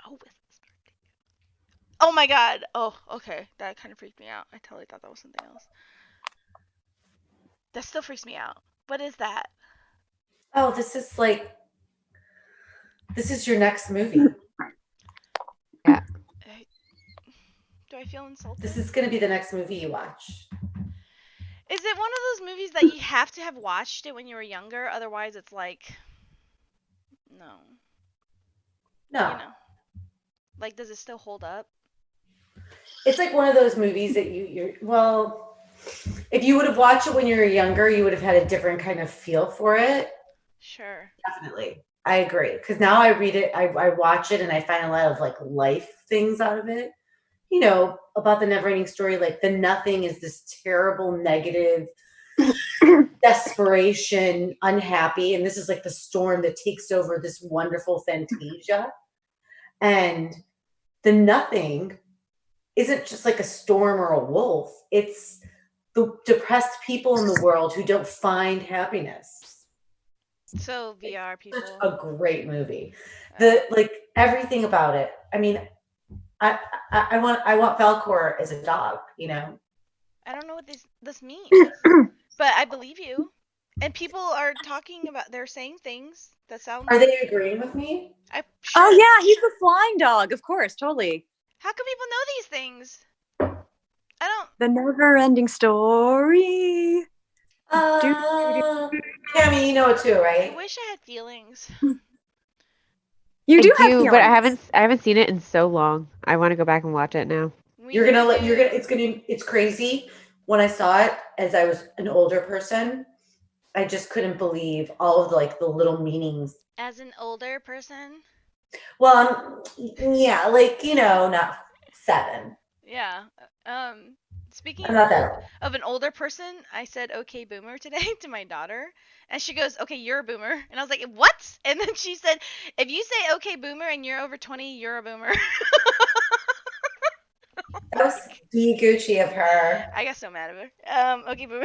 Oh, Whistle's birthday. Oh my god. Oh, okay. That kind of freaked me out. I totally thought that was something else. That still freaks me out. What is that? Oh, this is your next movie. Do I feel insulted? This is going to be the next movie you watch. Is it one of those movies that you have to have watched it when you were younger? Otherwise, it's like, no. No. You know. Like, does it still hold up? It's like one of those movies that well, if you would have watched it when you were younger, you would have had a different kind of feel for it. Sure. Definitely. I agree. Because now I read it, I watch it, and I find a lot of like life things out of it. You know, about the never-ending story, like the nothing is this terrible, negative, desperation, unhappy, and this is like the storm that takes over this wonderful Fantasia. And the nothing isn't just like a storm or a wolf. It's the depressed people in the world who don't find happiness. So VR people. Such a great movie. The like everything about it. I mean, I want Falcor as a dog, you know. I don't know what this means, but I believe you. And people are talking about, they're saying things that sound. Are they agreeing with me? Sure. Oh yeah, he's the flying dog, of course, totally. How can people know these things? I don't. The never-ending story. Cammy, you know it too, I right? wish I had feelings. You do have but I feelings. haven't seen it in so long. I want to go back and watch it now. It's crazy. When I saw it as I was an older person, I just couldn't believe all of the little meanings. As an older person. Well, yeah, like, you know, not 7. Yeah. Speaking I'm not that old. of an older person, I said "Okay, boomer" today to my daughter, and she goes, "Okay, you're a boomer," and I was like, "What?" And then she said, "If you say okay, boomer, and you're over 20, you're a boomer." That was be Gucci of her. I got so mad at her. Okay, boomer.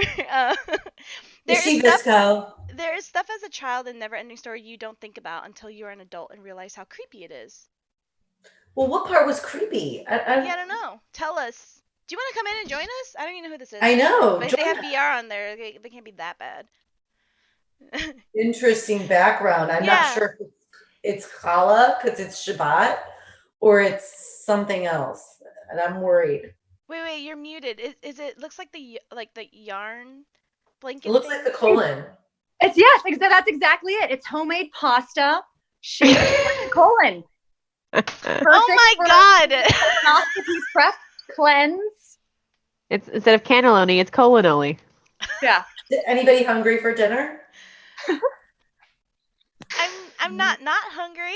Is she Visco? there is stuff as a child in Neverending Story you don't think about until you're an adult and realize how creepy it is. Well, what part was creepy? Yeah, I don't know. Tell us. Do you want to come in and join us? I don't even know who this is. I know. But if they have VR on there, they can't be that bad. Interesting background. I'm Yeah. not sure if it's challah because it's Shabbat or it's something else, and I'm worried. Wait, you're muted. Is it looks like the yarn blanket It looks thing? like the colon. It's yes, that's exactly it. It's homemade pasta shaped like a colon. Oh my god! Colonoscopy prep cleanse. It's instead of cannelloni, it's colonoli. Yeah. Anybody hungry for dinner? I'm not hungry.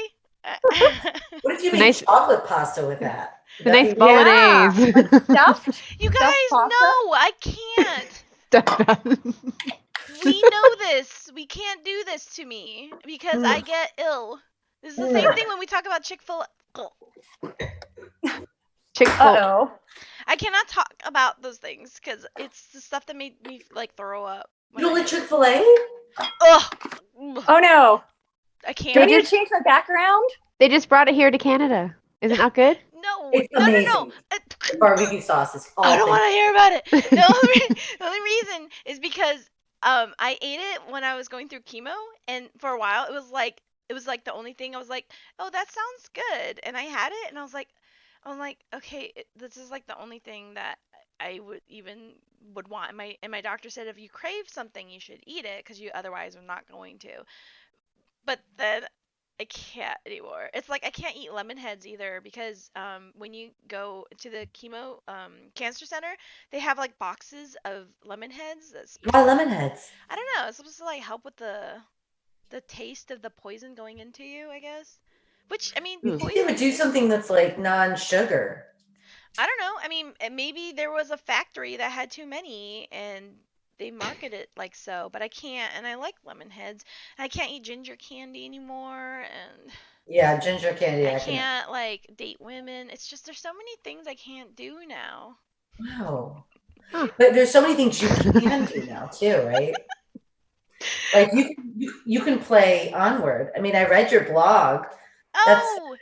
What if you The make nice- chocolate pasta with that? Would The that nice be- bolognese. Stuffed. You guys pasta? know I can't. We know this. We can't do this to me because I get ill. This is the same thing when we talk about Chick-fil-A. Chick-fil-A. Uh-oh. I cannot talk about those things because it's the stuff that made me like throw up. You don't like Chick-fil-A? Ugh. Oh no. I Do we can't. need to change my background? They just brought it here to Canada. Is it not good? No. It's No. amazing. The barbecue sauce is I don't awesome. want to hear about it. The only reason is because I ate it when I was going through chemo, and for a while it was like the only thing I was like, oh, that sounds good, and I had it, and I'm like, okay, this is like the only thing that I would want. And my doctor said if you crave something, you should eat it because you otherwise are not going to. But then I can't anymore. It's like I can't eat lemon heads either because when you go to the chemo cancer center, they have like boxes of lemon heads. Why lemon heads? I don't know. It's supposed to like help with the taste of the poison going into you, I guess. Which I mean, You think they poison. would do something that's like non-sugar? I don't know. I mean, maybe there was a factory that had too many and they market it like so, but I can't, and I like lemon heads. And I can't eat ginger candy anymore, and Yeah, ginger candy. I can't like date women. It's just there's so many things I can't do now. Wow. Huh. But there's so many things you can do now too, right? Like you can play Onward. I mean, I read your blog, Oh,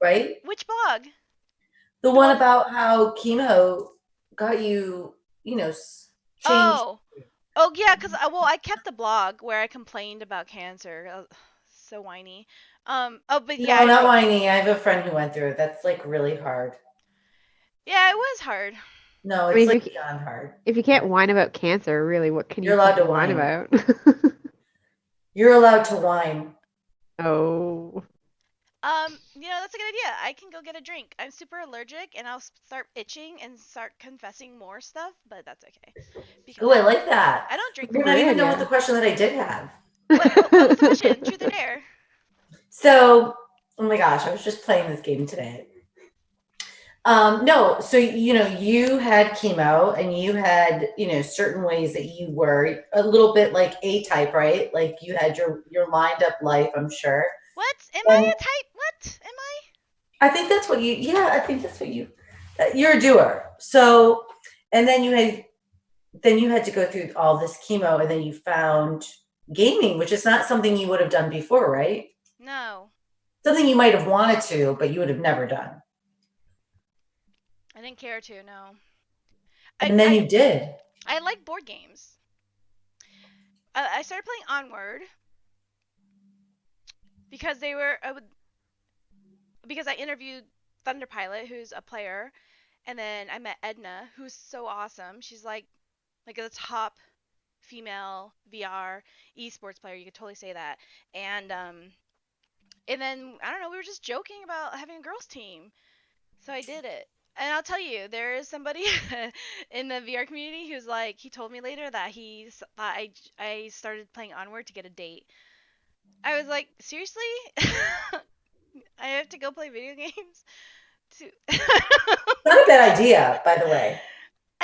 right? which blog? The one about how chemo got you, changed. Oh yeah, cause I kept the blog where I complained about cancer. So whiny. But yeah, No, not whiny. I have a friend who went through it. That's like really hard. yeah, it was hard. No, I it's mean, like beyond hard. If you can't whine about cancer, really, what can You're you allowed to fucking whine whine. about? You're allowed to whine. Oh. That's a good idea. I can go get a drink. I'm super allergic, and I'll start itching and start confessing more stuff, but that's okay. Because Oh, I like that. I don't drink. We're not Good even done idea. with the question that I did have. What was the question? Truth or dare? So, oh my gosh, I was just playing this game today. No, so you had chemo and you had, certain ways that you were a little bit like A-type, right? Like you had your lined up life, I'm sure. What? Am I a type? What? Am I? I think that's what I think that's what you're a doer. So, and then you had to go through all this chemo and then you found gaming, which is not something you would have done before, right? No. Something you might have wanted to, but you would have never done. I didn't care to, no. And then you did. I like board games. I started playing Onward because because I interviewed Thunder Pilot, who's a player, and then I met Edna, who's so awesome. She's like the top female VR esports player. You could totally say that. And then I don't know, we were just joking about having a girls team, so I did it. And I'll tell you, there is somebody in the VR community who's like, he told me later that he thought I started playing Onward to get a date. I was like, seriously? I have to go play video games? It's not a bad idea, by the way.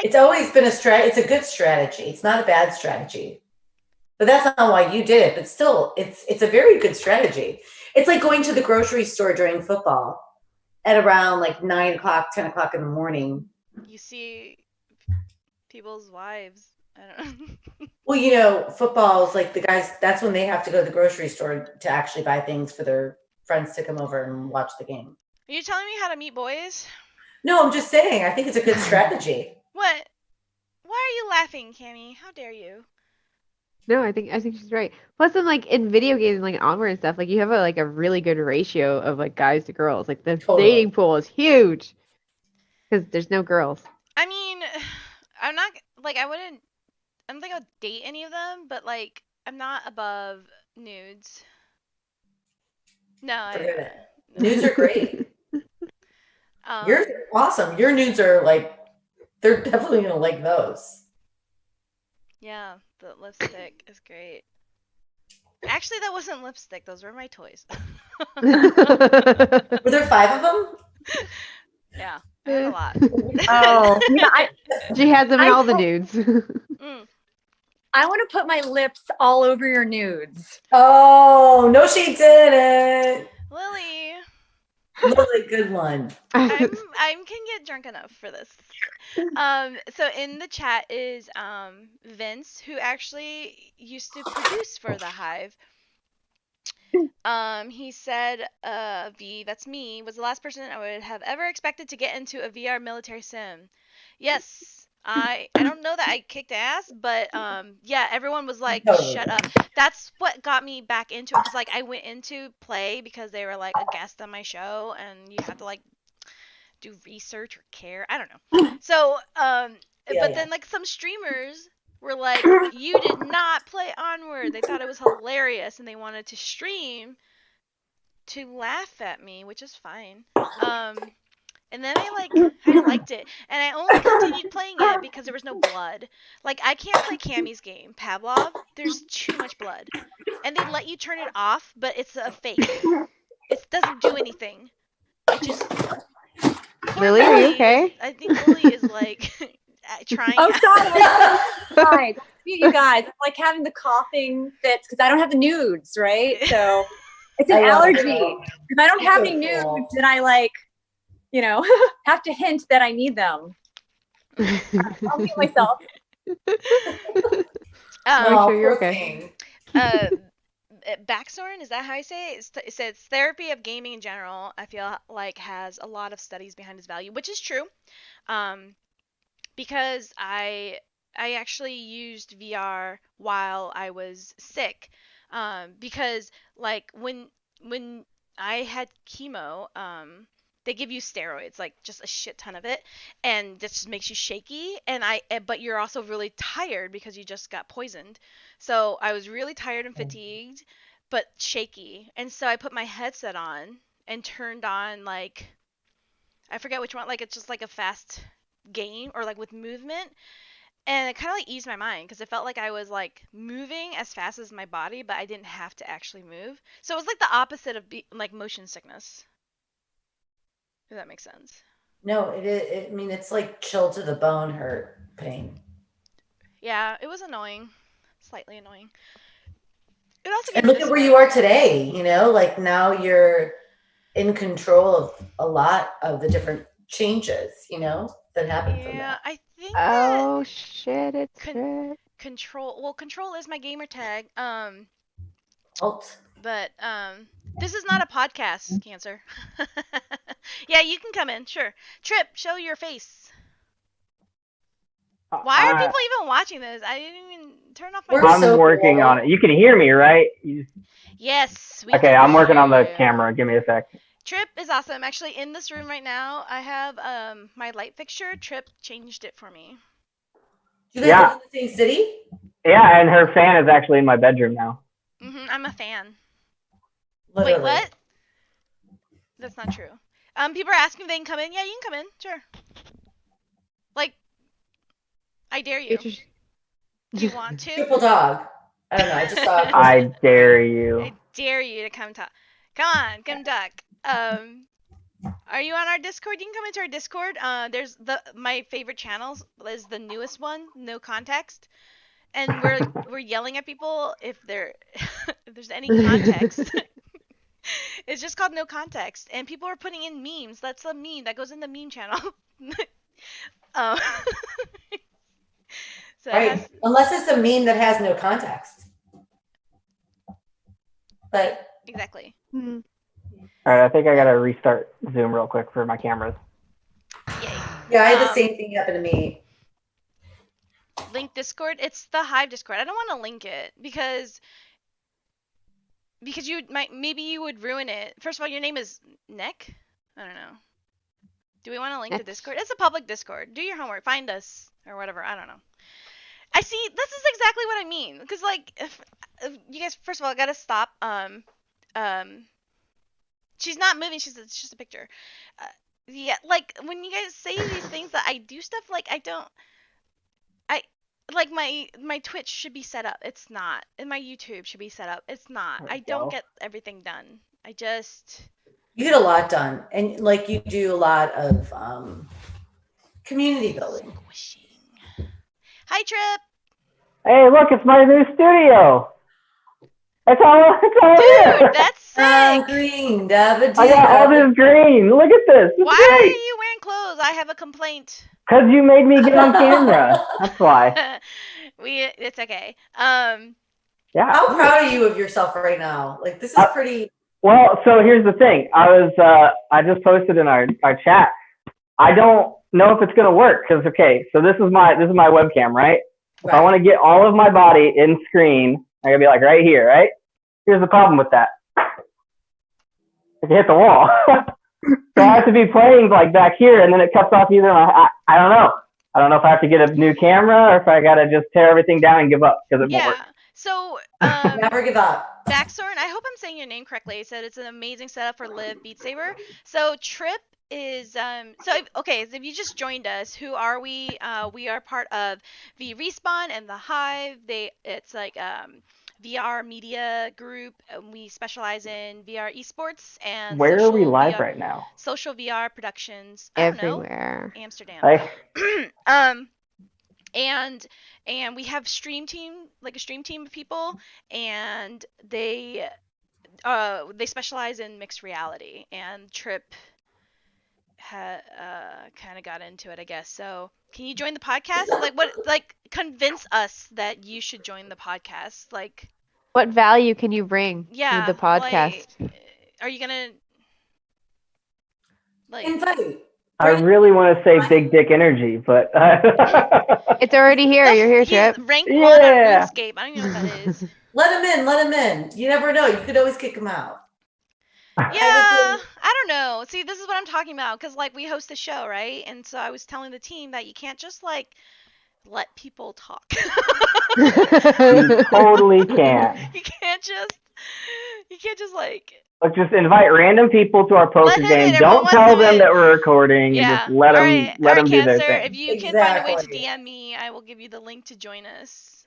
It's always been it's a good strategy. It's not a bad strategy. But that's not why you did it. But still, it's a very good strategy. It's like going to the grocery store during football at around like 9 o'clock, 10 o'clock in the morning. You see people's wives I don't know. Well, football is like the guys, that's when they have to go to the grocery store to actually buy things for their friends to come over and watch the game. Are you telling me how to meet boys? No, I'm just saying, I think it's a good strategy. What? Why are you laughing, Cammy? How dare you? No, I think she's right. Plus, in video games, like Onward and stuff, like you have a really good ratio of like guys to girls. Like the Totally. dating pool is huge because there's no girls. I mean, I'm not like I don't think I would date any of them, but like I'm not above nudes. No, Forget it. Nudes are great. um, Yours are awesome. Your nudes are like, they're definitely gonna like those. yeah, the lipstick is great. Actually, that wasn't lipstick. Those were my toys. Were there 5 of them? Yeah, I had a lot. Oh, yeah, She has them in I all the hope- nudes. Mm. I want to put my lips all over your nudes. Oh, no, she didn't. Lily, Lily, good one. I can get drunk enough for this. So in the chat is Vince, who actually used to produce for the Hive. He said, V, that's me, was the last person I would have ever expected to get into a VR military sim. Yes, I don't know that I kicked ass, but yeah, everyone was like, Totally. shut up. That's what got me back into it, because like I went into play because they were like a guest on my show, and you have to like do research or care. I don't know. So, but then like some streamers were like, you did not play Onward. They thought it was hilarious and they wanted to stream to laugh at me, which is fine. And then I liked it, and I only continued playing it because there was no blood. Like I can't play Cammy's game, Pavlov. There's too much blood, and they let you turn it off, but it's a fake. It doesn't do anything. It just. Lily, are you okay? I think Lily is like trying. Oh, sorry. Guys, you guys, I'm like having the coughing fits because I don't have the nudes, right? So it's an I love it. allergy. If I don't have any So cool. nudes, then I have to hint that I need them. I'll mute myself. Oh, sure you're poor okay. thing. Backstory, is that how I say it? It says therapy of gaming in general, I feel like has a lot of studies behind its value, which is true. Because I actually used VR while I was sick. Because like when I had chemo, they give you steroids, like just a shit ton of it, and this just makes you shaky. But you're also really tired because you just got poisoned. So I was really tired and fatigued, but shaky. And so I put my headset on and turned on like I forget which one. Like it's just like a fast game or like with movement, and it kind of like eased my mind because it felt like I was like moving as fast as my body, but I didn't have to actually move. So it was like the opposite of like motion sickness. If that makes sense. No, I mean, it's like chill to the bone hurt pain. Yeah, it was annoying. Slightly annoying. It also And gave look me at where you are today, like now you're in control of a lot of the different changes, that happen from Yeah, that. I think that Oh shit! It's Trip. control. Well, control is my gamer tag. Alt. But this is not a podcast, Cancer. Yeah, you can come in, sure. Trip, show your face. Why are people even watching this? I didn't even turn off my. We're I'm so working cool. on it. You can hear me, right? Yes. Okay, I'm working on the camera. Give me a sec. Trip is awesome. Actually, in this room right now, I have my light fixture. Trip changed it for me. Do you guys live in the same city? Yeah, and her fan is actually in my bedroom now. I'm a fan. Literally. Wait, what? That's not true. People are asking if they can come in. Yeah, you can come in. Sure. Like, I dare you. Do you want to? Triple dog. I don't know. I just saw. I dare you. I dare you to come talk. Come on, come talk. Are you on our Discord? You can come into our Discord. There's my favorite channels is the newest one, No Context, and we're yelling at people if there's any context. It's just called No Context, and people are putting in memes. That's a meme that goes in the meme channel. So it Right. has- Unless it's a meme that has no context. But exactly. Hmm. All right, I think I gotta restart Zoom real quick for my cameras. Yay. yeah, I had the Um, same thing happen to me. Link Discord. It's the Hive Discord. I don't want to link it because you might maybe you would ruin it. First of all, your name is Nick. I don't know. Do we want to link the That's- Discord? It's a public Discord. Do your homework. Find us or whatever. I don't know. I see. This is exactly what I mean. Because like, if you guys, first of all, gotta stop. She's not moving. It's just a picture. Yeah, like when you guys say these things that I do stuff, like I don't. I like my Twitch should be set up. It's not. And my YouTube should be set up. It's not. There we I don't go. get everything done. I just. You get a lot done. And like you do a lot of community building. Squishing. Hi, Trip. Hey, look, it's my new studio. It's all here. Dude, that's sick. Green, dabba I got all this green. Look at this. It's Why are great. you wearing clothes? I have a complaint. Because you made me get on camera. That's why. It's okay. Yeah. How proud are you of yourself right now? Like this is pretty. Well, so here's the thing. I just posted in our chat. I don't know if it's gonna work because so this is my webcam, right? If I want to get all of my body in screen, I gotta be like right here, right? Here's the problem with that. I can hit the wall. So I have to be playing like back here, and then it cuts off either. I don't know. I don't know if I have to get a new camera or if I gotta just tear everything down and give up because it won't work. Yeah. So, Never give up. Backsorn, I hope I'm saying your name correctly. It said it's an amazing setup for Live Beat Saber. So Trip is so if you just joined us, who are we? We are part of V Respawn and the Hive. It's like VR media group. And we specialize in VR esports and Where are we social live VR right now? social VR productions. I don't know. Everywhere. Amsterdam. Like, And we have a stream team of people, and they specialize in mixed reality, and Trip kind of got into it, I guess. So can you join the podcast? Convince us that you should join the podcast. Like, What value can you bring yeah, to the podcast? are you gonna Invite. I really want to say big dick energy, but It's already here. You're here, Trip. Rank 1 on Yeah. RuneScape. I don't even know what that is. Let him in. Let him in. You never know. You could always kick him out. Yeah, I don't know. See, this is what I'm talking about, because like we host a show, right? And so I was telling the team that you can't just like let people talk. you totally can. You can't just like. Like, just invite random people to our poker him game. in, Don't everyone tell wants him them in. that we're recording. Yeah. And just let them All right, do their Cancer, thing. if you can find a way to Exactly. DM me, I will give you the link to join us.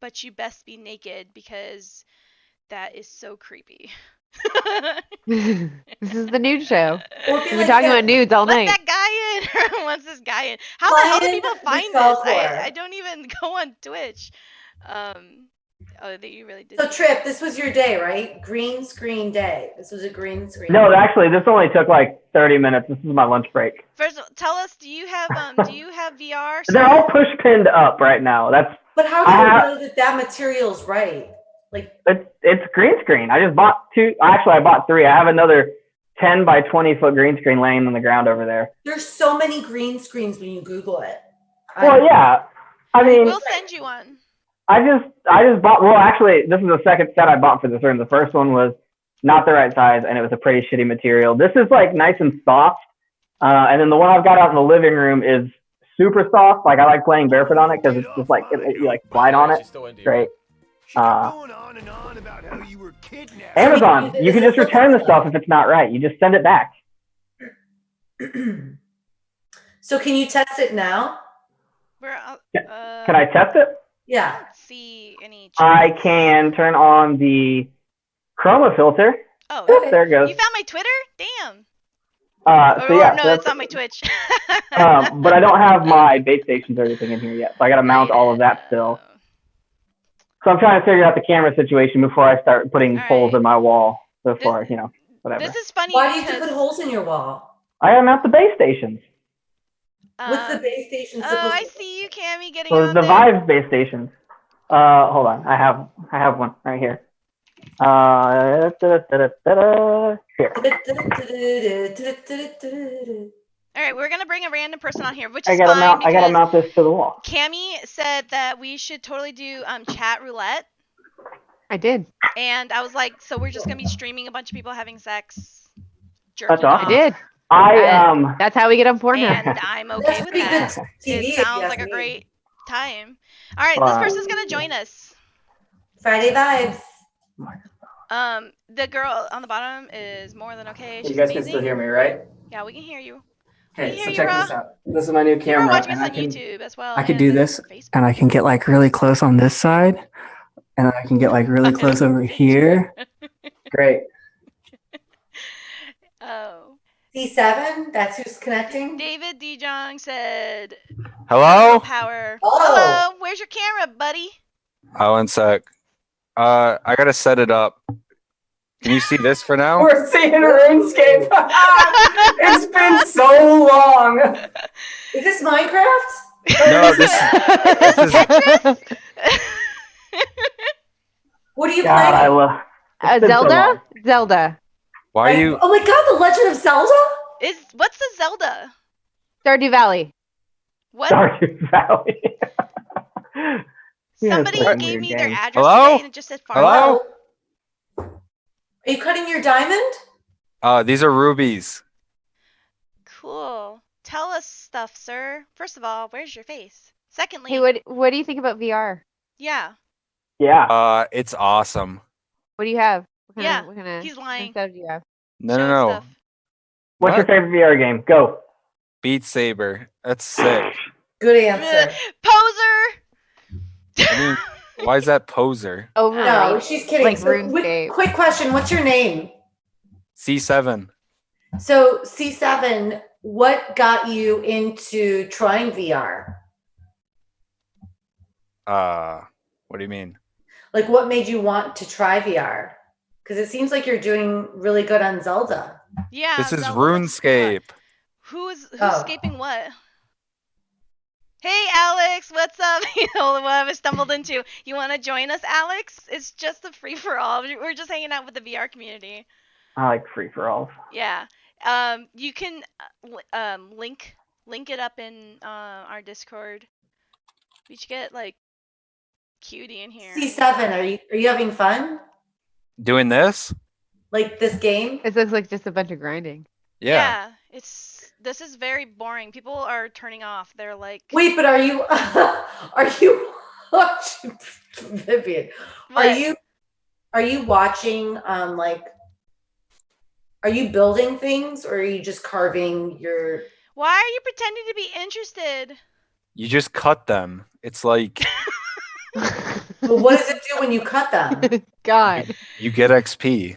But you best be naked because that is so creepy. This is the nude show. Or be We've been like talking that- about nudes all Let night. that guy in. Everyone wants this guy in. How the hell do Lion people with find this? Falcor. I don't even go on Twitch. Oh, that you really did. So Trip, this was your day, right? Green screen day. This was a green screen. No, actually, this only took like 30 minutes. This is my lunch break. First, tell us, do you have VR? They're all push pinned up right now. But how do you know that material's right? Like It's green screen. I just bought two. Actually, I bought three. I have another 10 by 20 foot green screen laying on the ground over there. there's so many green screens when you Google it. Well, yeah. I mean, We'll send you one. I just bought. Well, actually, this is the second set I bought for this room. The first one was not the right size, and it was a pretty shitty material. This is like nice and soft, and then the one I've got out in the living room is super soft. Like, I like playing barefoot on it because it's just like you like slide on it. Great. Amazon, you can just return the stuff if it's not right. You just send it back. So can you test it now? Can I test it? Yeah. Let's see any. I chats. can turn on the chroma filter. Oh, Oop, there it goes. you found my Twitter? Damn. So yeah, no, so it's on my Twitch. but I don't have my base stations or anything in here yet, so I got to mount all of that still. So I'm trying to figure out the camera situation before I start putting holes in my wall. Before whatever. This is funny. Why do you have to because- put holes in your wall? I got to mount the base stations. What's the base station Oh, supposed I to see you, Cammy, getting So on the there. Vive base stations. Hold on. I have one right here. Here. All right, we're gonna bring a random person on here, which I is gotta fine mount. I gotta because mount this to the wall. Cammy said that we should totally do chat roulette, I did. and I was like, so we're just gonna be streaming a bunch of people having sex, jerking That's awesome. I did. I That's how we get on Pornhub. and I'm okay That's with pretty good that. TV. It if sounds you like ask a me. great time. All right, Wow. this person's gonna join us. Friday vibes. The girl on the bottom is more than okay. You She's guys amazing. can still hear me, right? Yeah, we can hear you. Okay, hear so you, check Ra. this out. This is my new People are camera, watching us and on YouTube as well. I could and do this, Facebook. and I can get like really close on this side, and I can get like really close over here. Great. Oh. C7, that's who's connecting. David DeJong said, Hello? Power. Oh. Hello, where's your camera, buddy? Oh, one sec. I gotta set it up. Can you see this for now? We're seeing RuneScape. It's been so long. Is this Minecraft? No, this is What are you God, I playing? love. It's been so Zelda? long. Zelda. why are you Oh my god, The Legend of Zelda? What's the Zelda? Stardew Valley. What? Stardew Valley. Yeah, Somebody it's like a gave weird me their game. address Hello? today and it just said farm. Hello? Are you cutting your diamond? these are rubies. Cool. Tell us stuff, sir. First of all, where's your face? Secondly, Hey, what do you think about VR? yeah, Yeah. It's awesome. What do you have? Yeah, What kind of he's lying. stuff do you have? No, show no, us no. stuff. What's your favorite VR game? Go. Beat Saber. That's sick. Good answer. Poser! I mean, why is that poser? Over No, she's kidding. Like So, RuneScape. quick question, what's your name? C7. So C7, what got you into trying VR? What do you mean? Like what made you want to try VR? Because it seems like you're doing really good on Zelda. Yeah. This is Zelda looks cool. RuneScape. Who's Oh. escaping what? Hey, Alex, what's up? You know what I stumbled into. You want to join us, Alex? It's just a free for all. We're just hanging out with the VR community. I like free for alls. Yeah. You can link it up in our Discord. We should get like Cutie in here. C7, are you having fun? Doing this? Like this game? It looks like just a bunch of grinding. Yeah. This is very boring. People are turning off. They're like, Wait, but are you watching Vivian? what? Are you watching like are you building things or are you just carving your Why are you pretending to be interested? You just cut them. It's like But what does it do when you cut them? God. you get XP.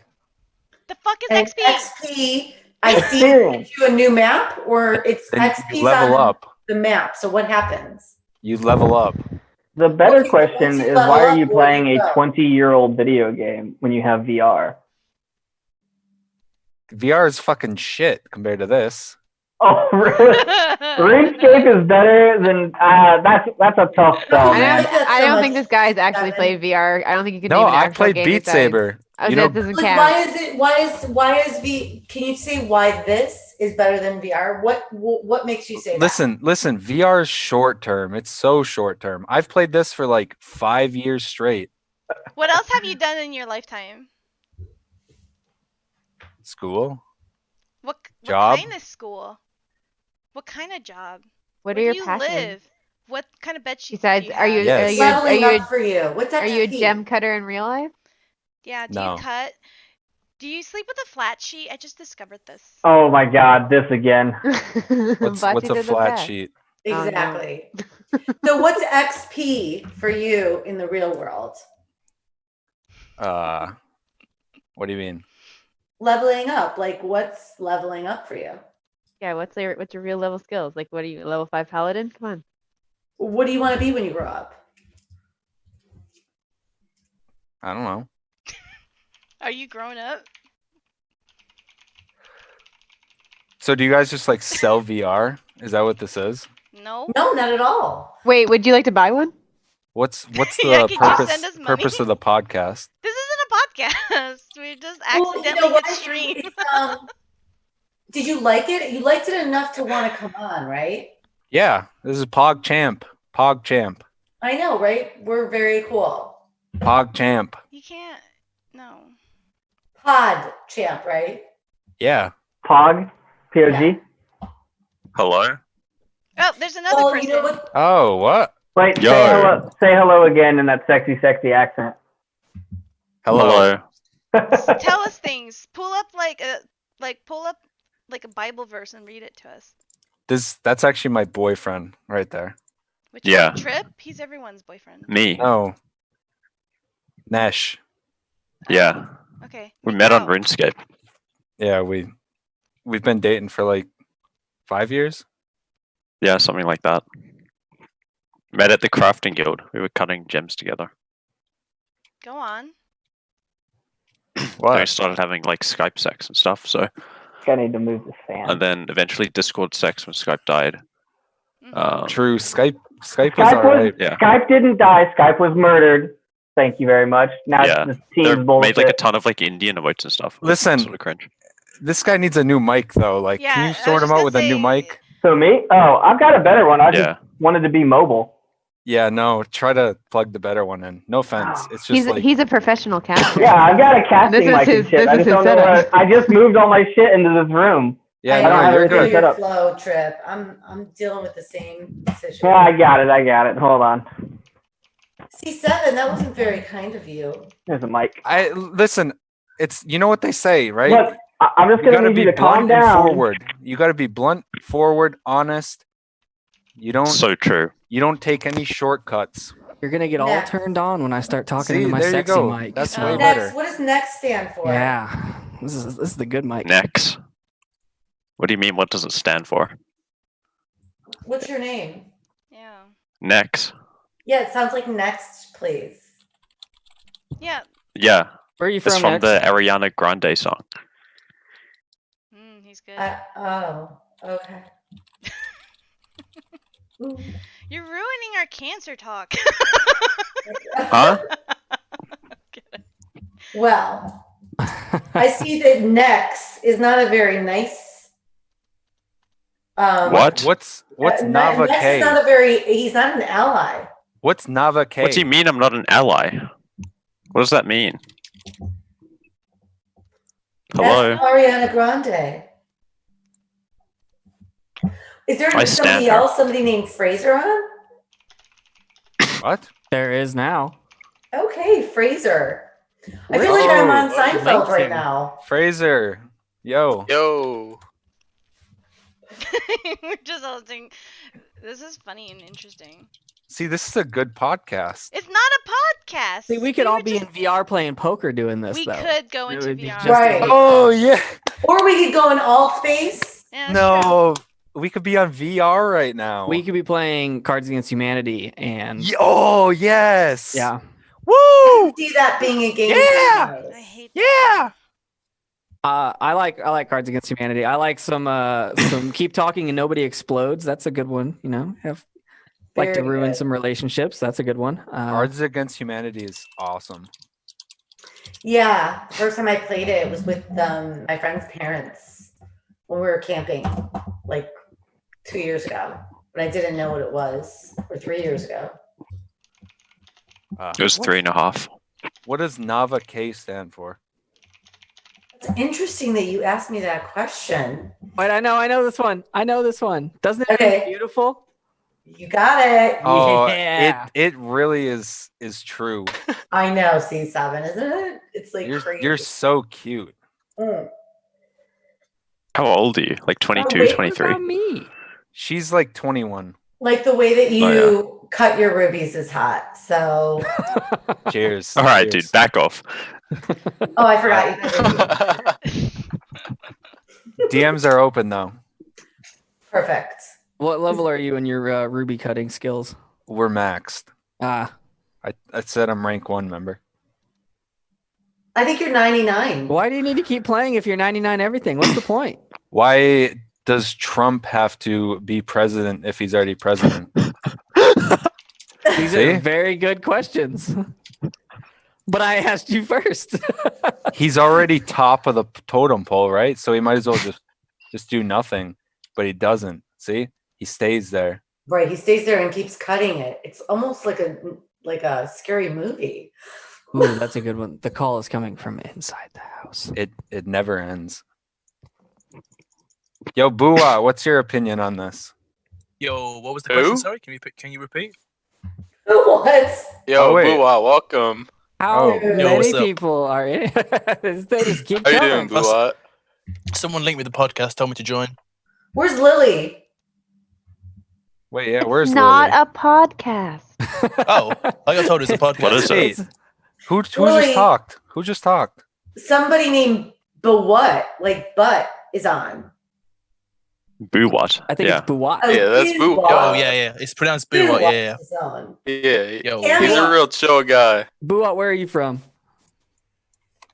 The fuck is And XP? XP, I see it gives you a new map or it's Then XP you level on up. the map. So what happens? You level up. The better Okay, question once you is level why are up, you where do playing you a go? 20-year-old video game when you have VR? VR is fucking shit compared to this. Oh, RuneScape is better than that's a tough sell, I man. don't, That's I so don't much think this guy's actually seven. played VR. I don't think you can No, name an I actual played game Beat besides- Saber. Oh, You that know, doesn't Like, count. why is can you say why this is better than VR? What makes you say that? listen, VR is short term. It's so short term. I've played this for like 5 years straight. What else have you done in your lifetime? School? What Job? kind of school? What kind of job? What Where are do your you passions? live? What kind of bed sheets Besides, do you are you have? Yes. are you Leveling are you up for you. What's are you a XP? gem cutter in real life? Yeah, do No. you cut? Do you sleep with a flat sheet? I just discovered this. Oh my God, this again. What's Bati a did the flat best. sheet? Oh, no. Exactly. So what's XP for you in the real world? What do you mean? Leveling up. Like what's leveling up for you? Yeah, what's your real level skills? Like, what are you, level 5 paladin? Come on. What do you want to be when you grow up? I don't know. Are you grown up? So do you guys just like sell VR? Is that what this is? No. No, not at all. Wait, would you like to buy one? What's Yeah, the could you purpose send us money? purpose of the podcast? This isn't a podcast. We just Well, accidentally what? hit stream. Did you like it? You liked it enough to want to come on, right? Yeah, this is PogChamp. PogChamp. I know, right? We're very cool. PogChamp. You can't. No. Pod champ, right? Yeah. Pog, POG. Hello? Oh, there's another Well, person. you know what? Oh, what? Wait, Yo. say hello again in that sexy accent. Hello. Tell us things. Pull up like a Bible verse and read it to us. That's actually my boyfriend right there. Which Yeah. one? Trip? He's everyone's boyfriend. Me. No. Nesh. Yeah. Okay. We make met it on out. RuneScape. Yeah, we've been dating for like 5 years. Yeah, something like that. Met at the crafting guild. We were cutting gems together. Go on. Then we What? started having like Skype sex and stuff. So, I need to move this fan. and then eventually Discord sex when Skype died. Mhm. True. Skype was Skype alright. Yeah. Skype didn't die. Skype was murdered. Thank you very much. Now Yeah, it's They team's bullshit. made like a ton of like Indian emotes and stuff. Listen. Sort of cringe. This guy needs a new mic though. Like, Yeah, can I you was sort him just out gonna with a new say- mic? So me? Oh, I've got a better one. I just Yeah. wanted to be mobile. Yeah, no. Try to plug the better one in. No offense. It's just like He's a professional caster. Yeah, I've got a casting This is mic and his- shit. this I is just his don't know setup. where. I just moved all my shit into this room. yeah, I don't no, have you're everything good. set Your up. flow trip. I'm dealing with the same issue. Yeah, I got it. Hold on. C7, that wasn't very kind of you. There's a mic. I listen. It's you know what they say, right? Look, I'm just You gonna gotta need be you to calm blunt and down. forward. You gotta be blunt, forward, honest. You don't So true. take any shortcuts. You're gonna get all Next. turned on when I start talking See, into my there you sexy go. mic. That's so- way Next, better. what does next stand for? Yeah, this is the good mic. Nex. What do you mean? What does it stand for? What's your name? Yeah. Nex. Yeah, it sounds like next, please. Yeah. Yeah. Where are you It's from? from Next? the Ariana Grande song. He's good. Oh, okay. Ooh. You're ruining our cancer talk. Huh? Kidding. Well, I see that Nex is not a very nice. What? What's Nava Nex K? is not a very. He's not an ally. What's Nava K? What do you mean I'm not an ally? What does that mean? Hello? That's Ariana Grande. Is there I stand somebody her. else? Somebody named Fraser on? What? There is now. Okay, Fraser. I feel like I'm on Oh, Seinfeld right LinkedIn. now. Fraser. Yo. Yo. We're just all saying, this is funny and interesting. See, this is a good podcast. It's not a podcast. See, we could all were be just- in VR playing poker doing this We though. could go It into would be VR. just Right. Oh yeah. Or we could go in alt space. Yeah, that's true. No, we could be on VR right now. We could be playing Cards Against Humanity and Oh yes. yeah. Woo! See that being a game. Yeah! I hate Yeah. I like Cards Against Humanity. I like some Keep Talking and Nobody Explodes. That's a good one. You know, like to Very ruin good. some relationships. That's a good one. Cards Against Humanity is awesome. Yeah, first time I played it was with my friend's parents when we were camping, like 2 years ago. But I didn't know what it was, or 3 years ago. It was 3.5. What does Nava K stand for? It's interesting that you asked me that question. Wait, I know this one. I know this one. Doesn't it Okay. mean beautiful? You got it. Oh, Yeah. it really is true. I know, C7, isn't it? It's like crazy. You're so cute. Mm. How old are you? Like 22, wait, what 23? What about me? She's like 21. Like the way that you Oh, cut your rubies is hot. So, Cheers. All right, Cheers. dude, back off. oh, I forgot. You DMs are open though. Perfect. What level are you in your ruby cutting skills? We're maxed. Ah, I said I'm rank 1 member. I think you're 99. why do you need to keep playing if you're 99 everything? What's the point? Why Does Trump have to be president if he's already president? These See? are very good questions. But I asked you first. He's already top of the totem pole, right? So he might as well just do nothing. But he doesn't. See? He stays there. Right, he stays there and keeps cutting it. It's almost like a scary movie. Ooh, that's a good one. The call is coming from inside the house. It never ends. Yo, Bua, what's your opinion on this? Yo, what was the Who? question? Sorry, can you repeat? What? Yo, Oh, wait. Bua, welcome. How Oh. Yo, many what's up? people are in? They just keep How you coming. doing, Bua? Someone linked me the podcast, told me to join. Where's Lily? Wait, yeah, where's Not Lily? a podcast. Oh, I got told it's a podcast. What is Wait, it? who Lily. just talked? Who just talked? Somebody named Butt, like Butt, is on. Boo what? I think Yeah. it's Buwat. Oh, Yeah, that's Boo Boo. What. Oh, yeah. It's pronounced Boo. What Yeah. is on. Yeah, Yo, Tammy. he's a real chill guy. Buwat, where are you from?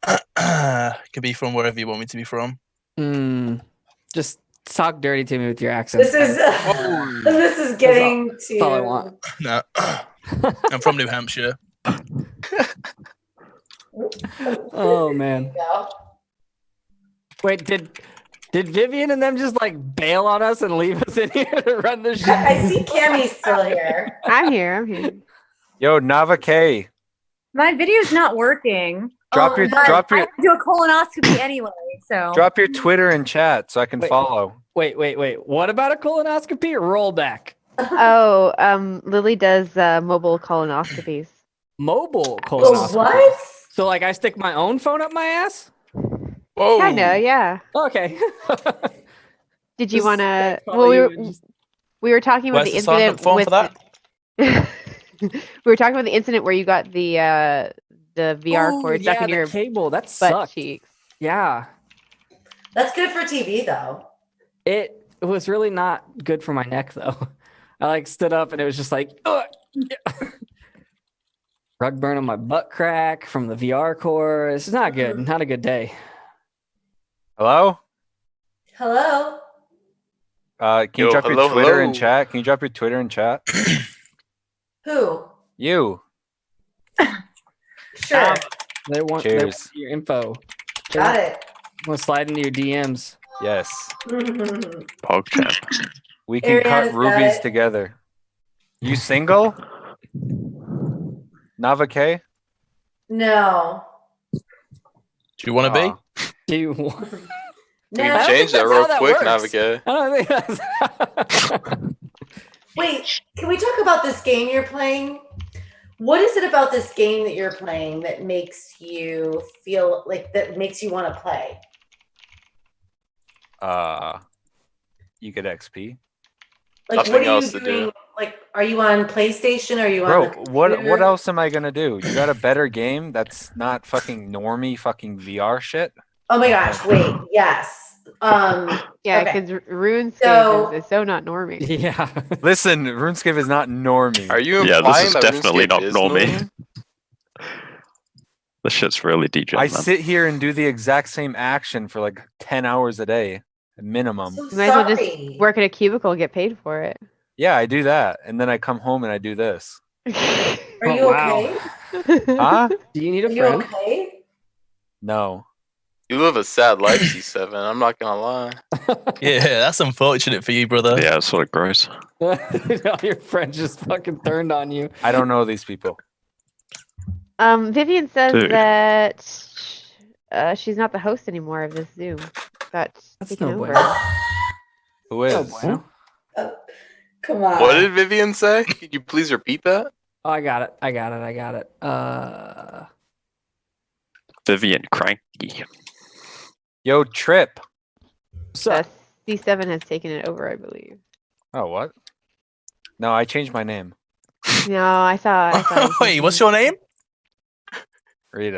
Could be from wherever you want me to be from. Just talk dirty to me with your accent. This is this is getting That's all I want. No, I'm from New Hampshire. Oh man. No. Wait, did Vivian and them just like bail on us and leave us in here to run the show? I see Cammy's still here. I'm here. Yo, Nava K, My video's not working. drop your but drop I your have to do a colonoscopy anyway, so. drop your Twitter and chat so I can Wait. follow. Wait. What about a colonoscopy? Rollback. Oh, Lily does mobile colonoscopies. Mobile Oh, colonoscopy. what? So like I stick my own phone up my ass? Whoa. Kinda, yeah. Okay. Did you Just want to? call Well, you and just- we were talking about Where's the the sign-up incident form with. for that? We were talking about the incident where you got the VR Oh, cord stuck yeah, in the your cable. That butt sucked. cheeks. Yeah. That's good for TV though. It was really not good for my neck though. I like stood up and it was just like ugh. Rug burn on my butt crack from the VR cord. It's not good. Not a good day. Hello? Hello. Can you Yo, drop hello, your Twitter in hello. chat? Can you drop your Twitter in chat? Who? You. Sure. They want Cheers. your info. Got it. I'm gonna slide into your DMs. Yes. PogChamp. We can cut Ariana's got rubies it. together. You single? Nava K? No. Do you want to be? Aw. Do you want? We No. can change that that's real how that quick, works. Navigate. I don't think that's Wait, can we talk about this game you're playing? What is it about this game that you're playing that makes you feel like that makes you want to play? You get XP. Like Nothing what are else you to do. doing? Like are you on PlayStation? Are you on Bro, the what computer? else am I gonna do? You got a better game that's not fucking normie fucking VR shit? Oh my gosh, wait, yes. Yeah, Okay. because RuneScape So- is so not normie. yeah. Listen, RuneScape is not normie. Are you Yeah, implying this is that definitely RuneScape not is normie. This shit's really degen, I man. sit here and do the exact same action for like 10 hours a day minimum. So You might as well sorry. just work at a cubicle and get paid for it. Yeah, I do that. And then I come home and I do this. Are Oh, you wow. okay? Huh? Do you need a Are you friend? okay? No. You live a sad life, C7. I'm not gonna lie. Yeah, that's unfortunate for you, brother. Yeah, it's sort of gross. All your friends just fucking turned on you. I don't know these people. Vivian says Dude. that she's not the host anymore of this Zoom. That's That's taken no over. bueno. Who is? No bueno. Come on. What did Vivian say? Could you please repeat that? Oh, I got it. Vivian Cranky. Yo, Trip. So, C7 has taken it over, I believe. Oh, what? No, I changed my name. No, I thought. Wait, what's your name? Rita.